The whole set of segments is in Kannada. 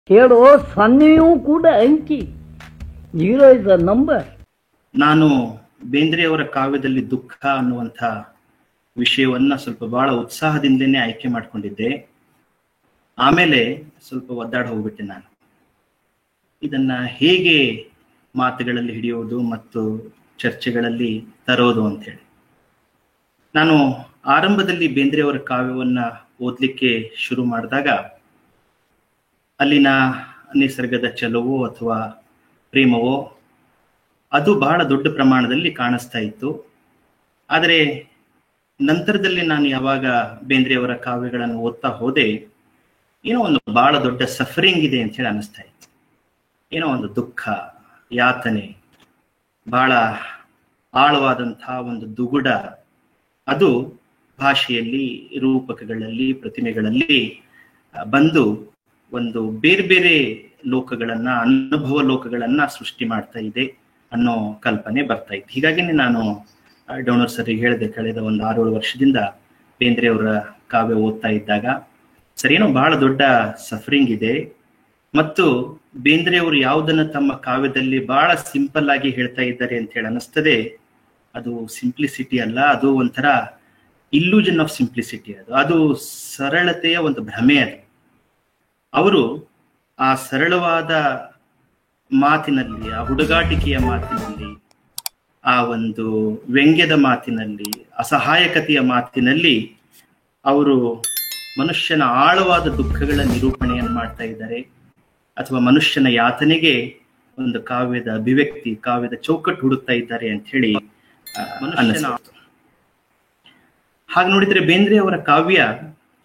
ಹೇಳೋ ಸೊನ್ನೆಯೂ ಕೂಡ ಅಂಕಿ. 0 is a number. ನಾನು ಬೇಂದ್ರೆಯವರ ಕಾವ್ಯದಲ್ಲಿ ದುಃಖ ಅನ್ನುವಂಥ ವಿಷಯವನ್ನ ಸ್ವಲ್ಪ ಬಹಳ ಉತ್ಸಾಹದಿಂದನೇ ಆಯ್ಕೆ ಮಾಡ್ಕೊಂಡಿದ್ದೆ. ಆಮೇಲೆ ಸ್ವಲ್ಪ ಒದ್ದಾಡ ಹೋಗ್ಬಿಟ್ಟೆ ನಾನು. ಇದನ್ನ ಹೇಗೆ ಮಾತುಗಳಲ್ಲಿ ಹಿಡಿಯೋದು ಮತ್ತು ಚರ್ಚೆಗಳಲ್ಲಿ ತರೋದು ಅಂತ ಹೇಳಿ. ನಾನು ಆರಂಭದಲ್ಲಿ ಬೇಂದ್ರೆಯವರ ಕಾವ್ಯವನ್ನ ಓದ್ಲಿಕ್ಕೆ ಶುರು ಮಾಡಿದಾಗ ಅಲ್ಲಿನ ನಿಸರ್ಗದ ಚಲವೋ ಅಥವಾ ಪ್ರೇಮವೋ ಅದು ಬಹಳ ದೊಡ್ಡ ಪ್ರಮಾಣದಲ್ಲಿ ಕಾಣಿಸ್ತಾ ಇತ್ತು. ಆದರೆ ನಂತರದಲ್ಲಿ ನಾನು ಯಾವಾಗ ಬೇಂದ್ರೆಯವರ ಕಾವ್ಯಗಳನ್ನು ಓದ್ತಾ ಹೋದೆ, ಏನೋ ಒಂದು ಬಹಳ ದೊಡ್ಡ ಸಫರಿಂಗ್ ಇದೆ ಅಂತ ಹೇಳಿ ಅನಿಸ್ತಾ ಇತ್ತು. ಏನೋ ಒಂದು ದುಃಖ, ಯಾತನೆ, ಬಹಳ ಆಳವಾದಂತಹ ಒಂದು ದುಗುಡ ಅದು ಭಾಷೆಯಲ್ಲಿ, ರೂಪಕಗಳಲ್ಲಿ, ಪ್ರತಿಮೆಗಳಲ್ಲಿ ಬಂದು ಒಂದು ಬೇರೆ ಬೇರೆ ಲೋಕಗಳನ್ನ, ಅನುಭವ ಲೋಕಗಳನ್ನ ಸೃಷ್ಟಿ ಮಾಡ್ತಾ ಇದೆ ಅನ್ನೋ ಕಲ್ಪನೆ ಬರ್ತಾ ಇತ್ತು. ಹೀಗಾಗಿನೇ ನಾನು ಡೋಣರ್ ಸರಿಗೆ ಹೇಳಿದೆ, ಕಳೆದ ಒಂದು 6-7 ವರ್ಷದಿಂದ ಬೇಂದ್ರೆಯವರ ಕಾವ್ಯ ಓದ್ತಾ ಇದ್ದಾಗ ಸರಿನೋ ಬಹಳ ದೊಡ್ಡ ಸಫರಿಂಗ್ ಇದೆ. ಮತ್ತು ಬೇಂದ್ರೆಯವರು ಯಾವುದನ್ನ ತಮ್ಮ ಕಾವ್ಯದಲ್ಲಿ ಬಹಳ ಸಿಂಪಲ್ ಆಗಿ ಹೇಳ್ತಾ ಇದ್ದಾರೆ ಅಂತ ಹೇಳಿ ಅನಿಸ್ತದೆ. ಅದು ಸಿಂಪ್ಲಿಸಿಟಿ ಅಲ್ಲ, ಅದು ಒಂಥರ ಇಲ್ಯೂಷನ್ ಆಫ್ ಸಿಂಪ್ಲಿಸಿಟಿ. ಅದು ಸರಳತೆಯ ಒಂದು ಭ್ರಮೆ. ಅದು ಅವರು ಆ ಸರಳವಾದ ಮಾತಿನಲ್ಲಿ, ಆ ಹುಡುಗಾಟಿಕೆಯ ಮಾತಿನಲ್ಲಿ, ಆ ಒಂದು ವ್ಯಂಗ್ಯದ ಮಾತಿನಲ್ಲಿ, ಅಸಹಾಯಕತೆಯ ಮಾತಿನಲ್ಲಿ ಅವರು ಮನುಷ್ಯನ ಆಳವಾದ ದುಃಖಗಳ ನಿರೂಪಣೆಯನ್ನು ಮಾಡ್ತಾ ಇದ್ದಾರೆ. ಅಥವಾ ಮನುಷ್ಯನ ಯಾತನೆಗೆ ಒಂದು ಕಾವ್ಯದ ಅಭಿವ್ಯಕ್ತಿ, ಕಾವ್ಯದ ಚೌಕಟ್ಟು ಹುಡುಕ್ತಾ ಇದ್ದಾರೆ ಅಂತ ಹೇಳಿ ಅನ್ನಿಸ್ತು. ಹಾಗೆ ನೋಡಿದ್ರೆ ಬೇಂದ್ರೆ ಅವರ ಕಾವ್ಯ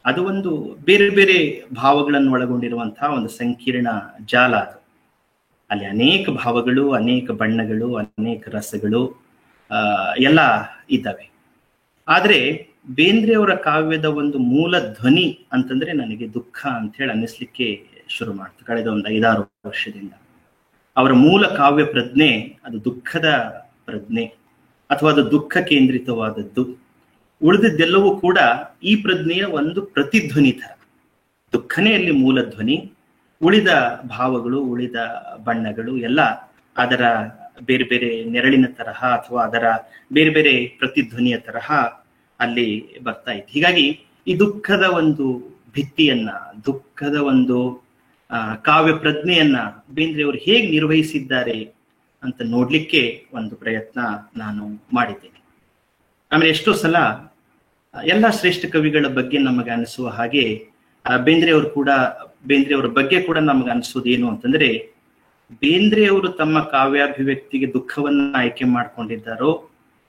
ಅದು ಒಂದು ಬೇರೆ ಬೇರೆ ಭಾವಗಳನ್ನು ಒಳಗೊಂಡಿರುವಂತಹ ಒಂದು ಸಂಕೀರ್ಣ ಜಾಲ. ಅದು ಅಲ್ಲಿ ಅನೇಕ ಭಾವಗಳು, ಅನೇಕ ಬಣ್ಣಗಳು, ಅನೇಕ ರಸಗಳು ಎಲ್ಲ ಇದ್ದಾವೆ. ಆದರೆ ಬೇಂದ್ರೆಯವರ ಕಾವ್ಯದ ಒಂದು ಮೂಲ ಧ್ವನಿ ಅಂತಂದ್ರೆ ನನಗೆ ದುಃಖ ಅಂತ ಹೇಳಿ ಅನ್ನಿಸ್ಲಿಕ್ಕೆ ಶುರು ಮಾಡ್ತು ಕಳೆದ ಒಂದು 5-6 ವರ್ಷದಿಂದ. ಅವರ ಮೂಲ ಕಾವ್ಯ ಪ್ರಜ್ಞೆ ಅದು ದುಃಖದ ಪ್ರಜ್ಞೆ, ಅಥವಾ ಅದು ದುಃಖ ಕೇಂದ್ರಿತವಾದದ್ದು. ಉಳಿದಿದ್ದೆಲ್ಲವೂ ಕೂಡ ಈ ಪ್ರಜ್ಞೆಯ ಒಂದು ಪ್ರತಿಧ್ವನಿ ತರ. ದುಃಖನೇ ಅಲ್ಲಿ ಮೂಲ ಧ್ವನಿ, ಉಳಿದ ಭಾವಗಳು, ಉಳಿದ ಬಣ್ಣಗಳು ಎಲ್ಲ ಅದರ ಬೇರೆ ಬೇರೆ ನೆರಳಿನ ತರಹ ಅಥವಾ ಅದರ ಬೇರೆ ಬೇರೆ ಪ್ರತಿಧ್ವನಿಯ ತರಹ ಅಲ್ಲಿ ಬರ್ತಾ ಇತ್ತು. ಹೀಗಾಗಿ ಈ ದುಃಖದ ಒಂದು ಭಿತ್ತಿಯನ್ನ, ದುಃಖದ ಒಂದು ಕಾವ್ಯ ಪ್ರಜ್ಞೆಯನ್ನ ಬೇಂದ್ರೆಯವರು ಹೇಗೆ ನಿರ್ವಹಿಸಿದ್ದಾರೆ ಅಂತ ನೋಡ್ಲಿಕ್ಕೆ ಒಂದು ಪ್ರಯತ್ನ ನಾನು ಮಾಡಿದ್ದೇನೆ. ಆಮೇಲೆ ಎಷ್ಟೋ ಸಲ ಎಲ್ಲ ಶ್ರೇಷ್ಠ ಕವಿಗಳ ಬಗ್ಗೆ ನಮಗೆ ಅನಿಸುವ ಹಾಗೆ ಬೇಂದ್ರೆಯವರ ಬಗ್ಗೆ ಕೂಡ ನಮಗೆ ಅನಿಸೋದು ಏನು ಅಂತಂದ್ರೆ, ಬೇಂದ್ರೆಯವರು ತಮ್ಮ ಕಾವ್ಯಾಭಿವ್ಯಕ್ತಿಗೆ ದುಃಖವನ್ನ ಆಯ್ಕೆ ಮಾಡ್ಕೊಂಡಿದ್ದಾರೋ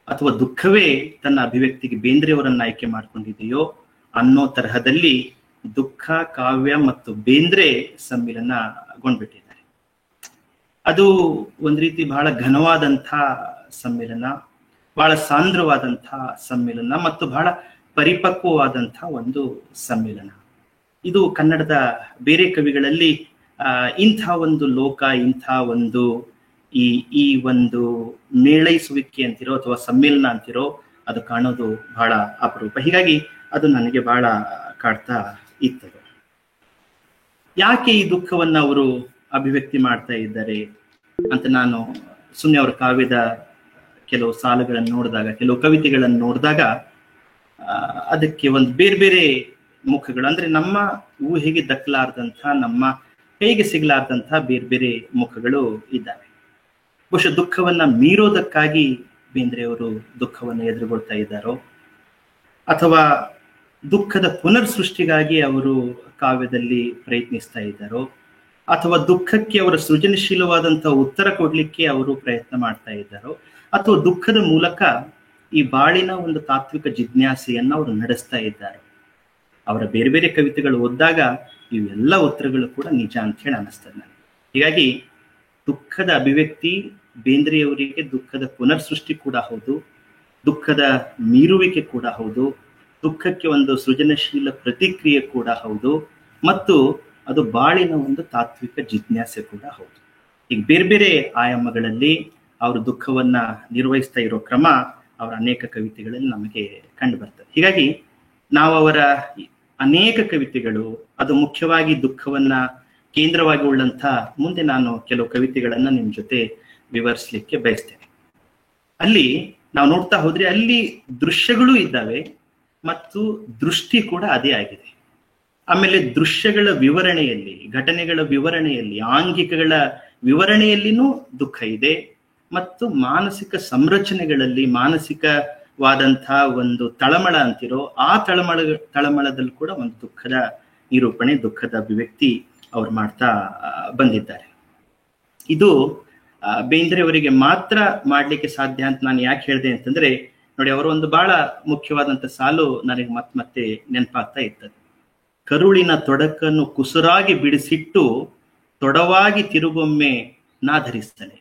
ಅಥವಾ ದುಃಖವೇ ತನ್ನ ಅಭಿವ್ಯಕ್ತಿಗೆ ಬೇಂದ್ರೆಯವರನ್ನ ಆಯ್ಕೆ ಮಾಡ್ಕೊಂಡಿದೆಯೋ ಅನ್ನೋ ತರಹದಲ್ಲಿ ದುಃಖ, ಕಾವ್ಯ ಮತ್ತು ಬೇಂದ್ರೆ ಸಮ್ಮಿಲನಗೊಂಡ್ಬಿಟ್ಟಿದ್ದಾರೆ. ಅದು ಒಂದ್ ರೀತಿ ಬಹಳ ಘನವಾದಂಥ ಸಮ್ಮಿಲನ, ಬಹಳ ಸಾಂದ್ರವಾದಂಥ ಸಮ್ಮಿಲನ ಮತ್ತು ಬಹಳ ಪರಿಪಕ್ವವಾದಂಥ ಒಂದು ಸಮ್ಮಿಲನ. ಇದು ಕನ್ನಡದ ಬೇರೆ ಕವಿಗಳಲ್ಲಿ ಇಂಥ ಒಂದು ಲೋಕ, ಇಂಥ ಒಂದು ಈ ಒಂದು ಮೇಳೈಸುವಿಕೆ ಅಂತಿರೋ ಅಥವಾ ಸಮ್ಮಿಲನ ಅಂತಿರೋ ಅದು ಕಾಣೋದು ಬಹಳ ಅಪರೂಪ. ಹೀಗಾಗಿ ಅದು ನನಗೆ ಬಹಳ ಕಾಡ್ತಾ ಇತ್ತು. ಯಾಕೆ ಈ ದುಃಖವನ್ನ ಅವರು ಅಭಿವ್ಯಕ್ತಿ ಮಾಡ್ತಾ ಇದ್ದಾರೆ ಅಂತ ನಾನು ಸುಮ್ಮನೆ ಅವರ ಕಾವ್ಯದ ಕೆಲವು ಸಾಲುಗಳನ್ನು ನೋಡಿದಾಗ, ಕೆಲವು ಕವಿತೆಗಳನ್ನು ನೋಡಿದಾಗ ಅದಕ್ಕೆ ಒಂದು ಬೇರೆ ಬೇರೆ ಮುಖಗಳು, ಅಂದ್ರೆ ನಮ್ಮ ಊಹೆಗೆ ದಕ್ಕಲಾರ್ದಂಥ, ನಮ್ಮ ಕೈಗೆ ಸಿಗಲಾರ್ದಂಥ ಬೇರೆ ಬೇರೆ ಮುಖಗಳು ಇದ್ದಾವೆ. ಬಹುಶಃ ದುಃಖವನ್ನ ಮೀರೋದಕ್ಕಾಗಿ ಬೇಂದ್ರೆಯವರು ದುಃಖವನ್ನು ಎದುರುಗೊಳ್ತಾ ಇದ್ದಾರೋ, ಅಥವಾ ದುಃಖದ ಪುನರ್ ಸೃಷ್ಟಿಗಾಗಿ ಅವರು ಕಾವ್ಯದಲ್ಲಿ ಪ್ರಯತ್ನಿಸ್ತಾ ಇದ್ದಾರೋ, ಅಥವಾ ದುಃಖಕ್ಕೆ ಅವರ ಸೃಜನಶೀಲವಾದಂತಹ ಉತ್ತರ ಕೊಡ್ಲಿಕ್ಕೆ ಅವರು ಪ್ರಯತ್ನ ಮಾಡ್ತಾ ಇದ್ದಾರೋ, ಅಥವಾ ದುಃಖದ ಮೂಲಕ ಈ ಬಾಳಿನ ಒಂದು ತಾತ್ವಿಕ ಜಿಜ್ಞಾಸೆಯನ್ನ ಅವರು ನಡೆಸ್ತಾ ಇದ್ದಾರೆ. ಅವರ ಬೇರೆ ಬೇರೆ ಕವಿತೆಗಳು ಓದಿದಾಗ ಇವೆಲ್ಲ ಉತ್ತರಗಳು ಕೂಡ ನಿಜ ಅಂತ ಹೇಳಿ ಅನಿಸ್ತದೆ ನನಗೆ. ಹೀಗಾಗಿ ದುಃಖದ ಅಭಿವ್ಯಕ್ತಿ ಬೇಂದ್ರೆಯವರಿಗೆ ದುಃಖದ ಪುನರ್ ಸೃಷ್ಟಿ ಕೂಡ ಹೌದು, ದುಃಖದ ಮೀರುವಿಕೆ ಕೂಡ ಹೌದು, ದುಃಖಕ್ಕೆ ಒಂದು ಸೃಜನಶೀಲ ಪ್ರತಿಕ್ರಿಯೆ ಕೂಡ ಹೌದು, ಮತ್ತು ಅದು ಬಾಳಿನ ಒಂದು ತಾತ್ವಿಕ ಜಿಜ್ಞಾಸೆ ಕೂಡ ಹೌದು. ಈಗ ಬೇರೆ ಬೇರೆ ಆಯಾಮಗಳಲ್ಲಿ ಅವರು ದುಃಖವನ್ನ ನಿರ್ವಹಿಸ್ತಾ ಇರೋ ಕ್ರಮ ಅವರ ಅನೇಕ ಕವಿತೆಗಳಲ್ಲಿ ನಮಗೆ ಕಂಡು ಬರ್ತದೆ. ಹೀಗಾಗಿ ನಾವು ಅವರ ಅನೇಕ ಕವಿತೆಗಳು, ಅದು ಮುಖ್ಯವಾಗಿ ದುಃಖವನ್ನ ಕೇಂದ್ರವಾಗಿ ಉಳ್ಳಂತ ಮುಂದೆ ನಾನು ಕೆಲವು ಕವಿತೆಗಳನ್ನ ನಿಮ್ ಜೊತೆ ವಿವರಿಸಲಿಕ್ಕೆ ಬಯಸ್ತೇನೆ. ಅಲ್ಲಿ ನಾವು ನೋಡ್ತಾ ಹೋದ್ರೆ ಅಲ್ಲಿ ದೃಶ್ಯಗಳು ಇದ್ದಾವೆ ಮತ್ತು ದೃಷ್ಟಿ ಕೂಡ ಅದೇ ಆಗಿದೆ. ಆಮೇಲೆ ದೃಶ್ಯಗಳ ವಿವರಣೆಯಲ್ಲಿ, ಘಟನೆಗಳ ವಿವರಣೆಯಲ್ಲಿ, ಆಂಗಿಕಗಳ ವಿವರಣೆಯಲ್ಲಿನೂ ದುಃಖ ಇದೆ ಮತ್ತು ಮಾನಸಿಕ ಸಂರಚನೆಗಳಲ್ಲಿ, ಮಾನಸಿಕವಾದಂತಹ ಒಂದು ತಳಮಳ ಅಂತಿರೋ ಆ ತಳಮಳದಲ್ಲಿ ಕೂಡ ಒಂದು ದುಃಖದ ನಿರೂಪಣೆ, ದುಃಖದ ಅಭಿವ್ಯಕ್ತಿ ಅವ್ರು ಮಾಡ್ತಾ ಬಂದಿದ್ದಾರೆ. ಇದು ಬೇಂದ್ರೆಯವರಿಗೆ ಮಾತ್ರ ಮಾಡ್ಲಿಕ್ಕೆ ಸಾಧ್ಯ ಅಂತ ನಾನು ಯಾಕೆ ಹೇಳಿದೆ ಅಂತಂದ್ರೆ, ನೋಡಿ, ಅವರ ಒಂದು ಬಹಳ ಮುಖ್ಯವಾದಂತ ಸಾಲು ನನಗೆ ಮತ್ತೆ ನೆನಪಾಗ್ತಾ ಇರ್ತದೆ. ಕರುಳಿನ ತೊಡಕನ್ನು ಕುಸುರಾಗಿ ಬಿಡಿಸಿಟ್ಟು ತೊಡವಾಗಿ ತಿರುಗೊಮ್ಮೆ ನಾ ಧರಿಸ್ತನೆ.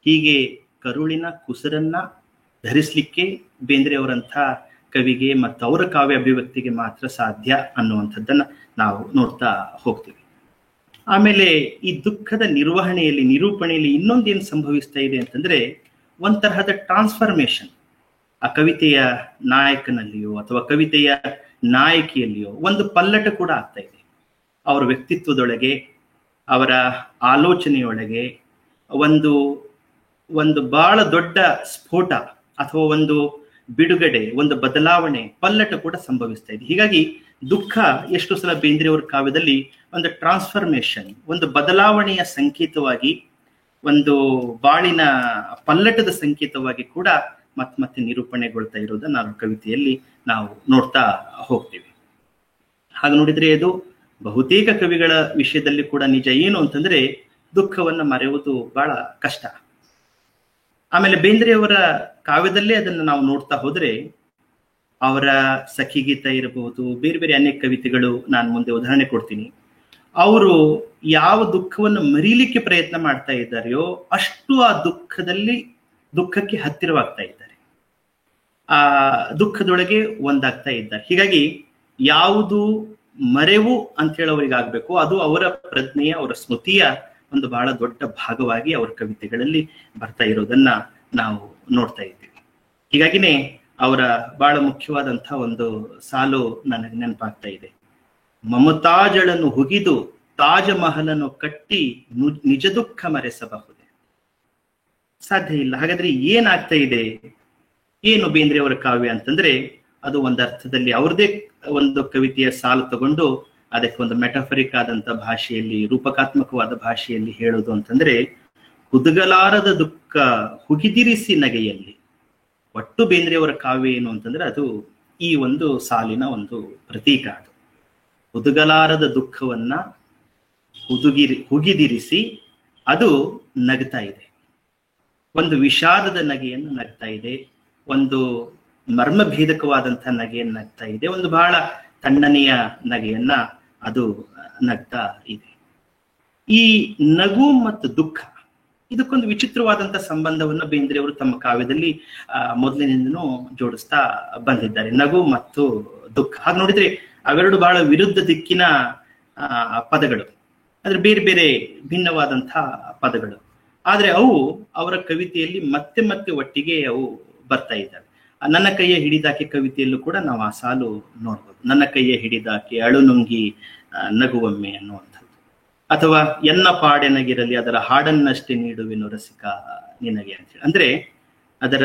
ಹೀಗೆ ಕರುಳಿನ ಕುಸುರನ್ನ ಧರಿಸ್ಲಿಕ್ಕೆ ಬೇಂದ್ರೆಯವರಂಥ ಕವಿಗೆ ಮತ್ತು ಅವರ ಕಾವ್ಯ ಅಭಿವ್ಯಕ್ತಿಗೆ ಮಾತ್ರ ಸಾಧ್ಯ ಅನ್ನುವಂಥದ್ದನ್ನ ನಾವು ನೋಡ್ತಾ ಹೋಗ್ತೀವಿ. ಆಮೇಲೆ ಈ ದುಃಖದ ನಿರ್ವಹಣೆಯಲ್ಲಿ, ನಿರೂಪಣೆಯಲ್ಲಿ ಇನ್ನೊಂದೇನು ಸಂಭವಿಸ್ತಾ ಇದೆ ಅಂತಂದ್ರೆ, ಒಂತರಹದ ಟ್ರಾನ್ಸ್ಫಾರ್ಮೇಶನ್ ಆ ಕವಿತೆಯ ನಾಯಕನಲ್ಲಿಯೋ ಅಥವಾ ಕವಿತೆಯ ನಾಯಕಿಯಲ್ಲಿಯೋ ಒಂದು ಪಲ್ಲಟ ಕೂಡ ಆಗ್ತಾ ಇದೆ. ಅವರ ವ್ಯಕ್ತಿತ್ವದೊಳಗೆ, ಅವರ ಆಲೋಚನೆಯೊಳಗೆ ಒಂದು ಬಹಳ ದೊಡ್ಡ ಸ್ಫೋಟ ಅಥವಾ ಒಂದು ಬಿಡುಗಡೆ, ಒಂದು ಬದಲಾವಣೆ, ಪಲ್ಲಟ ಕೂಡ ಸಂಭವಿಸ್ತಾ ಇದೆ. ಹೀಗಾಗಿ ದುಃಖ ಎಷ್ಟು ಸಲ ಬೇಂದ್ರೆಯವರ ಕಾವ್ಯದಲ್ಲಿ ಒಂದು ಟ್ರಾನ್ಸ್ಫಾರ್ಮೇಶನ್, ಒಂದು ಬದಲಾವಣೆಯ ಸಂಕೇತವಾಗಿ, ಒಂದು ಬಾಳಿನ ಪಲ್ಲಟದ ಸಂಕೇತವಾಗಿ ಕೂಡ ಮತ್ತೆ ನಿರೂಪಣೆಗೊಳ್ತಾ ಇರೋದನ್ನ ನಾವು ಕವಿತೆಯಲ್ಲಿ ನಾವು ನೋಡ್ತಾ ಹೋಗ್ತೀವಿ. ಹಾಗೆ ನೋಡಿದ್ರೆ ಅದು ಬಹುತೇಕ ಕವಿಗಳ ವಿಷಯದಲ್ಲಿ ಕೂಡ ನಿಜ. ಏನು ಅಂತಂದ್ರೆ, ದುಃಖವನ್ನ ಮರೆಯುವುದು ಬಹಳ ಕಷ್ಟ. ಆಮೇಲೆ ಬೇಂದ್ರೆಯವರ ಕಾವ್ಯದಲ್ಲೇ ಅದನ್ನು ನಾವು ನೋಡ್ತಾ ಹೋದ್ರೆ, ಅವರ ಸಖಿಗೀತ ಇರಬಹುದು, ಬೇರೆ ಬೇರೆ ಅನೇಕ ಕವಿತೆಗಳು, ನಾನು ಮುಂದೆ ಉದಾಹರಣೆ ಕೊಡ್ತೀನಿ. ಅವರು ಯಾವ ದುಃಖವನ್ನು ಮರೀಲಿಕ್ಕೆ ಪ್ರಯತ್ನ ಮಾಡ್ತಾ ಇದ್ದಾರೆಯೋ ಅಷ್ಟು ಆ ದುಃಖಕ್ಕೆ ಹತ್ತಿರವಾಗ್ತಾ ಇದ್ದಾರೆ, ಆ ದುಃಖದೊಳಗೆ ಒಂದಾಗ್ತಾ ಇದ್ದಾರೆ. ಹೀಗಾಗಿ ಯಾವುದು ಮರೆವು ಅಂತ ಹೇಳಿ ಅವರಿಗೆ ಆಗ್ಬೇಕು, ಅದು ಅವರ ಪ್ರಜ್ಞೆಯ, ಅವರ ಸ್ಮೃತಿಯ ಒಂದು ಬಹಳ ದೊಡ್ಡ ಭಾಗವಾಗಿ ಅವರ ಕವಿತೆಗಳಲ್ಲಿ ಬರ್ತಾ ಇರೋದನ್ನ ನಾವು ನೋಡ್ತಾ ಇದ್ದೀವಿ. ಹೀಗಾಗಿನೇ ಅವರ ಬಹಳ ಮುಖ್ಯವಾದಂತಹ ಒಂದು ಸಾಲು ನನಗೆ ನೆನಪಾಗ್ತಾ ಇದೆ. ಮಮತಾಜಳನ್ನು ಹುಗಿದು ತಾಜ ಮಹಲನ್ನು ಕಟ್ಟಿ ನಿಜ ದುಃಖ ಮರೆಸಬಹುದೇ? ಸಾಧ್ಯ ಇಲ್ಲ. ಹಾಗಾದ್ರೆ ಏನಾಗ್ತಾ ಇದೆ? ಏನು ಬೇಂದ್ರೆಯವರ ಕಾವ್ಯ ಅಂತಂದ್ರೆ, ಅದು ಒಂದರ್ಥದಲ್ಲಿ ಅವ್ರದೇ ಒಂದು ಕವಿತೆಯ ಸಾಲು ತಗೊಂಡು ಅದಕ್ಕೆ ಒಂದು ಮೆಟಫರಿಕ್ ಆದಂತ ಭಾಷೆಯಲ್ಲಿ, ರೂಪಕಾತ್ಮಕವಾದ ಭಾಷೆಯಲ್ಲಿ ಹೇಳೋದು ಅಂತಂದ್ರೆ, ಹುದುಗಲಾರದ ದುಃಖ ಹುಗಿದಿರಿಸಿ ನಗೆಯಲ್ಲಿ. ಒಟ್ಟು ಬೇಂದ್ರೆಯವರ ಕಾವ್ಯ ಏನು ಅಂತಂದ್ರೆ ಅದು ಈ ಒಂದು ಸಾಲಿನ ಒಂದು ಪ್ರತೀಕ. ಅದು ಹುದುಗಲಾರದ ದುಃಖವನ್ನ ಹುಗಿದಿರಿಸಿ ಅದು ನಗ್ತಾ ಇದೆ, ಒಂದು ವಿಷಾದದ ನಗೆಯನ್ನು ನಗ್ತಾ ಇದೆ, ಒಂದು ಮರ್ಮಭೇದಕವಾದಂತಹ ನಗೆಯನ್ನು ನಗ್ತಾ ಇದೆ, ಒಂದು ಬಹಳ ತಣ್ಣನೆಯ ನಗೆಯನ್ನ ಅದು ನಗ್ತಾ ಇದೆ. ಈ ನಗು ಮತ್ತು ದುಃಖ, ಇದಕ್ಕೊಂದು ವಿಚಿತ್ರವಾದಂತಹ ಸಂಬಂಧವನ್ನು ಬೇಂದ್ರೆಯವರು ತಮ್ಮ ಕಾವ್ಯದಲ್ಲಿ ಮೊದಲಿನಿಂದನೂ ಜೋಡಿಸ್ತಾ ಬಂದಿದ್ದಾರೆ, ನಗು ಮತ್ತು ದುಃಖ. ಹಾಗೆ ನೋಡಿದ್ರೆ ಅವೆರಡು ಬಹಳ ವಿರುದ್ಧ ದಿಕ್ಕಿನ ಪದಗಳು, ಅಂದ್ರೆ ಬೇರೆ ಬೇರೆ ಭಿನ್ನವಾದಂತಹ ಪದಗಳು. ಆದ್ರೆ ಅವು ಅವರ ಕವಿತೆಯಲ್ಲಿ ಮತ್ತೆ ಒಟ್ಟಿಗೆ ಅವು ಬರ್ತಾ ಇದ್ದಾವೆ. ನನ್ನ ಕೈಯ ಹಿಡಿದಾಕೆ ಕವಿತೆಯಲ್ಲೂ ಕೂಡ ನಾವು ಆ ಸಾಲು ನೋಡ್ಬೋದು. ನನ್ನ ಕೈಯ ಹಿಡಿದಾಕೆ ಅಳುನುಂಗಿ ನಗುವೊಮ್ಮೆ ಅನ್ನುವಂಥದ್ದು, ಅಥವಾ ಎನ್ನ ಪಾಡೆನಗಿರಲಿ ಅದರ ಹಾಡನ್ನಷ್ಟೇ ನೀಡುವೆನು ರಸಿಕ ನಿನಗೆ ಅಂತ ಹೇಳಿ. ಅಂದ್ರೆ ಅದರ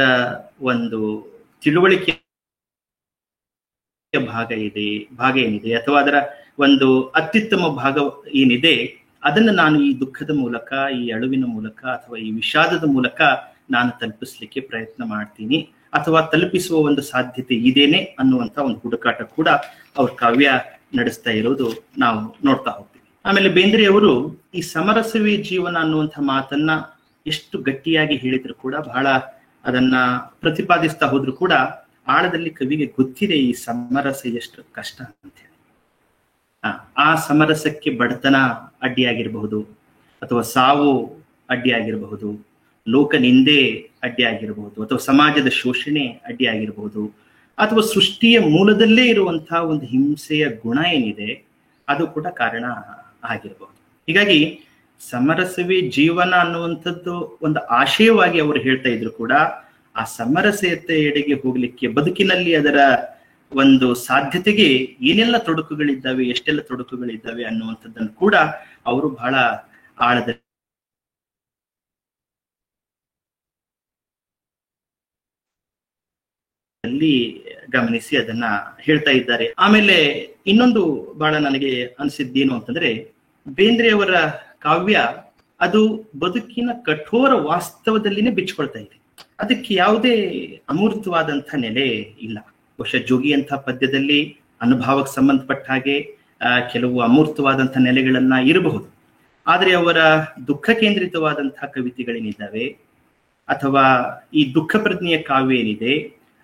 ಒಂದು ತಿಳುವಳಿಕೆ ಭಾಗ ಏನಿದೆ ಅಥವಾ ಅದರ ಒಂದು ಅತ್ಯುತ್ತಮ ಭಾಗ ಏನಿದೆ, ಅದನ್ನು ನಾನು ಈ ದುಃಖದ ಮೂಲಕ, ಈ ಅಳುವಿನ ಮೂಲಕ ಅಥವಾ ಈ ವಿಷಾದದ ಮೂಲಕ ನಾನು ತಲುಪಿಸ್ಲಿಕ್ಕೆ ಪ್ರಯತ್ನ ಮಾಡ್ತೀನಿ, ಅಥವಾ ತಲುಪಿಸುವ ಒಂದು ಸಾಧ್ಯತೆ ಇದೇನೆ ಅನ್ನುವಂತ ಒಂದು ಹುಡುಕಾಟ ಕೂಡ ಅವ್ರ ಕಾವ್ಯ ನಡೆಸ್ತಾ ಇರೋದು ನಾವು ನೋಡ್ತಾ ಹೋಗ್ತೀವಿ. ಆಮೇಲೆ ಬೇಂದ್ರೆಯವರು ಈ ಸಮರಸವೇ ಜೀವನ ಅನ್ನುವಂಥ ಮಾತನ್ನ ಎಷ್ಟು ಗಟ್ಟಿಯಾಗಿ ಹೇಳಿದ್ರು ಕೂಡ, ಬಹಳ ಅದನ್ನ ಪ್ರತಿಪಾದಿಸ್ತಾ ಹೋದ್ರು ಕೂಡ, ಆಳದಲ್ಲಿ ಕವಿಗೆ ಗೊತ್ತಿದೆ ಈ ಸಮರಸ ಎಷ್ಟು ಕಷ್ಟ ಅಂತ ಹೇಳಿ. ಆ ಸಮರಸಕ್ಕೆ ಬಡತನ ಅಡ್ಡಿಯಾಗಿರಬಹುದು, ಅಥವಾ ಸಾವು ಅಡ್ಡಿಯಾಗಿರಬಹುದು, ಲೋಕ ನಿಂದೆ ಅಡ್ಡಿಯಾಗಿರಬಹುದು, ಅಥವಾ ಸಮಾಜದ ಶೋಷಣೆ ಅಡ್ಡಿಯಾಗಿರಬಹುದು, ಅಥವಾ ಸೃಷ್ಟಿಯ ಮೂಲದಲ್ಲೇ ಇರುವಂತಹ ಒಂದು ಹಿಂಸೆಯ ಗುಣ ಏನಿದೆ ಅದು ಕೂಡ ಕಾರಣ ಆಗಿರಬಹುದು. ಹೀಗಾಗಿ ಸಮರಸವೇ ಜೀವನ ಅನ್ನುವಂಥದ್ದು ಒಂದು ಆಶಯವಾಗಿ ಅವರು ಹೇಳ್ತಾ ಇದ್ರು ಕೂಡ, ಆ ಸಮರಸತೆಯೆಡೆಗೆ ಹೋಗ್ಲಿಕ್ಕೆ, ಬದುಕಿನಲ್ಲಿ ಅದರ ಒಂದು ಸಾಧ್ಯತೆಗೆ ಏನೆಲ್ಲ ತೊಡಕುಗಳಿದ್ದಾವೆ, ಎಷ್ಟೆಲ್ಲ ತೊಡಕುಗಳಿದ್ದಾವೆ ಅನ್ನುವಂಥದ್ದನ್ನು ಕೂಡ ಅವರು ಬಹಳ ಆಳದಲ್ಲಿ ಗಮನಿಸಿ ಅದನ್ನ ಹೇಳ್ತಾ ಇದ್ದಾರೆ. ಆಮೇಲೆ ಇನ್ನೊಂದು ಬಹಳ ನನಗೆ ಅನಿಸಿದ್ದೇನು ಅಂತಂದ್ರೆ, ಬೇಂದ್ರೆಯವರ ಕಾವ್ಯ ಅದು ಬದುಕಿನ ಕಠೋರ ವಾಸ್ತವದಲ್ಲಿನೇ ಬಿಚ್ಕೊಳ್ತಾ ಇದೆ. ಅದಕ್ಕೆ ಯಾವುದೇ ಅಮೂರ್ತವಾದಂಥ ನೆಲೆ ಇಲ್ಲ. ಬಹುಶಃ ಜೋಗಿ ಅಂತ ಪದ್ಯದಲ್ಲಿ ಅನುಭವಕ್ಕೆ ಸಂಬಂಧಪಟ್ಟ ಹಾಗೆ ಕೆಲವು ಅಮೂರ್ತವಾದಂಥ ನೆಲೆಗಳನ್ನ ಇರಬಹುದು. ಆದರೆ ಅವರ ದುಃಖ ಕೇಂದ್ರಿತವಾದಂತಹ ಕವಿತೆಗಳೇನಿದ್ದಾವೆ ಅಥವಾ ಈ ದುಃಖ ಪ್ರಜ್ಞೆಯ ಕಾವ್ಯ ಏನಿದೆ,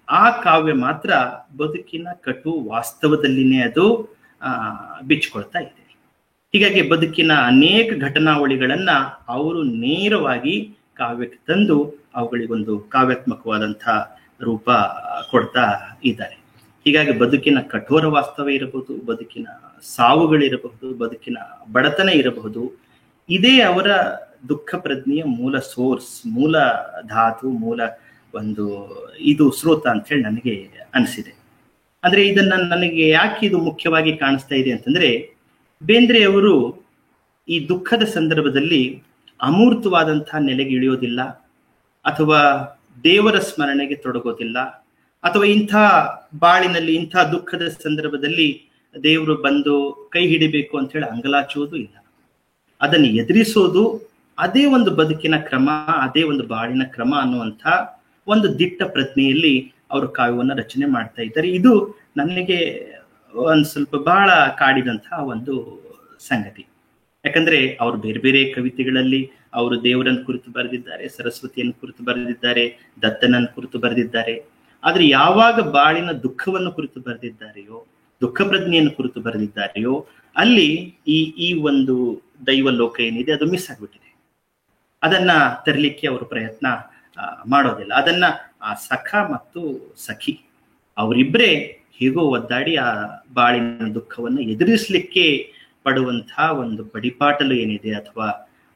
ಆ ಕಾವ್ಯ ಮಾತ್ರ ಬದುಕಿನ ಕಟು ವಾಸ್ತವದಲ್ಲಿನೇ ಅದು ಬಿಚ್ಕೊಳ್ತಾ ಇದೆ. ಹೀಗಾಗಿ ಬದುಕಿನ ಅನೇಕ ಘಟನಾವಳಿಗಳನ್ನ ಅವರು ನೇರವಾಗಿ ಕಾವ್ಯಕ್ಕೆ ತಂದು ಅವುಗಳಿಗೊಂದು ಕಾವ್ಯಾತ್ಮಕವಾದಂಥ ರೂಪ ಕೊಡ್ತಾ ಇದ್ದಾರೆ. ಹೀಗಾಗಿ ಬದುಕಿನ ಕಠೋರ ವಾಸ್ತವ ಇರಬಹುದು, ಬದುಕಿನ ಸಾವುಗಳಿರಬಹುದು, ಬದುಕಿನ ಬಡತನ ಇರಬಹುದು, ಇದೇ ಅವರ ದುಃಖ ಪ್ರಜ್ಞೆಯ ಮೂಲ ಸೋರ್ಸ್, ಮೂಲ ಧಾತು, ಮೂಲ ಒಂದು ಇದು ಸ್ರೋತ ಅಂತ ಹೇಳಿ ನನಗೆ ಅನಿಸಿದೆ. ಅಂದ್ರೆ ಇದನ್ನ ನನಗೆ ಯಾಕೆ ಇದು ಮುಖ್ಯವಾಗಿ ಕಾಣಿಸ್ತಾ ಇದೆ ಅಂತಂದ್ರೆ, ಬೇಂದ್ರೆಯವರು ಈ ದುಃಖದ ಸಂದರ್ಭದಲ್ಲಿ ಅಮೂರ್ತವಾದಂತಹ ನೆಲೆಗೆ ಇಳಿಯೋದಿಲ್ಲ, ಅಥವಾ ದೇವರ ಸ್ಮರಣೆಗೆ ತೊಡಗೋದಿಲ್ಲ, ಅಥವಾ ಇಂಥ ಬಾಳಿನಲ್ಲಿ ಇಂಥ ದುಃಖದ ಸಂದರ್ಭದಲ್ಲಿ ದೇವರು ಬಂದು ಕೈ ಹಿಡಿಬೇಕು ಅಂತ ಹೇಳಿ ಅಂಗಲಾಚುವುದು ಇಲ್ಲ. ಅದನ್ನು ಎದುರಿಸೋದು ಅದೇ ಒಂದು ಬದುಕಿನ ಕ್ರಮ, ಅದೇ ಒಂದು ಬಾಳಿನ ಕ್ರಮ ಅನ್ನುವಂಥ ಒಂದು ದಿಟ್ಟ ಪ್ರಜ್ಞೆಯಲ್ಲಿ ಅವರು ಕಾವ್ಯವನ್ನು ರಚನೆ ಮಾಡ್ತಾ ಇದ್ದಾರೆ. ಇದು ನನಗೆ ಒಂದು ಸ್ವಲ್ಪ ಬಹಳ ಕಾಡಿದಂತಹ ಒಂದು ಸಂಗತಿ. ಯಾಕಂದ್ರೆ ಅವರು ಬೇರೆ ಬೇರೆ ಕವಿತೆಗಳಲ್ಲಿ ಅವರು ದೇವರನ್ನು ಕುರಿತು ಬರೆದಿದ್ದಾರೆ, ಸರಸ್ವತಿಯನ್ನು ಕುರಿತು ಬರೆದಿದ್ದಾರೆ, ದತ್ತನನ್ನು ಕುರಿತು ಬರೆದಿದ್ದಾರೆ. ಆದ್ರೆ ಯಾವಾಗ ಬಾಳಿನ ದುಃಖವನ್ನು ಕುರಿತು ಬರೆದಿದ್ದಾರೆಯೋ, ದುಃಖ ಪ್ರಜ್ಞೆಯನ್ನು ಕುರಿತು ಬರೆದಿದ್ದಾರೆಯೋ, ಅಲ್ಲಿ ಈ ಒಂದು ದೈವ ಲೋಕ ಏನಿದೆ ಅದು ಮಿಸ್ ಆಗ್ಬಿಟ್ಟಿದೆ. ಅದನ್ನ ತರಲಿಕ್ಕೆ ಅವರು ಪ್ರಯತ್ನ ಮಾಡೋದಿಲ್ಲ. ಅದನ್ನ ಆ ಸಖ ಮತ್ತು ಸಖಿ ಅವರಿಬ್ಬರೇ ಹೇಗೋ ಒದ್ದಾಡಿ ಆ ಬಾಳಿನ ದುಃಖವನ್ನು ಎದುರಿಸಲಿಕ್ಕೆ ಪಡುವಂತಹ ಒಂದು ಪಡಿಪಾಟಲು ಏನಿದೆ, ಅಥವಾ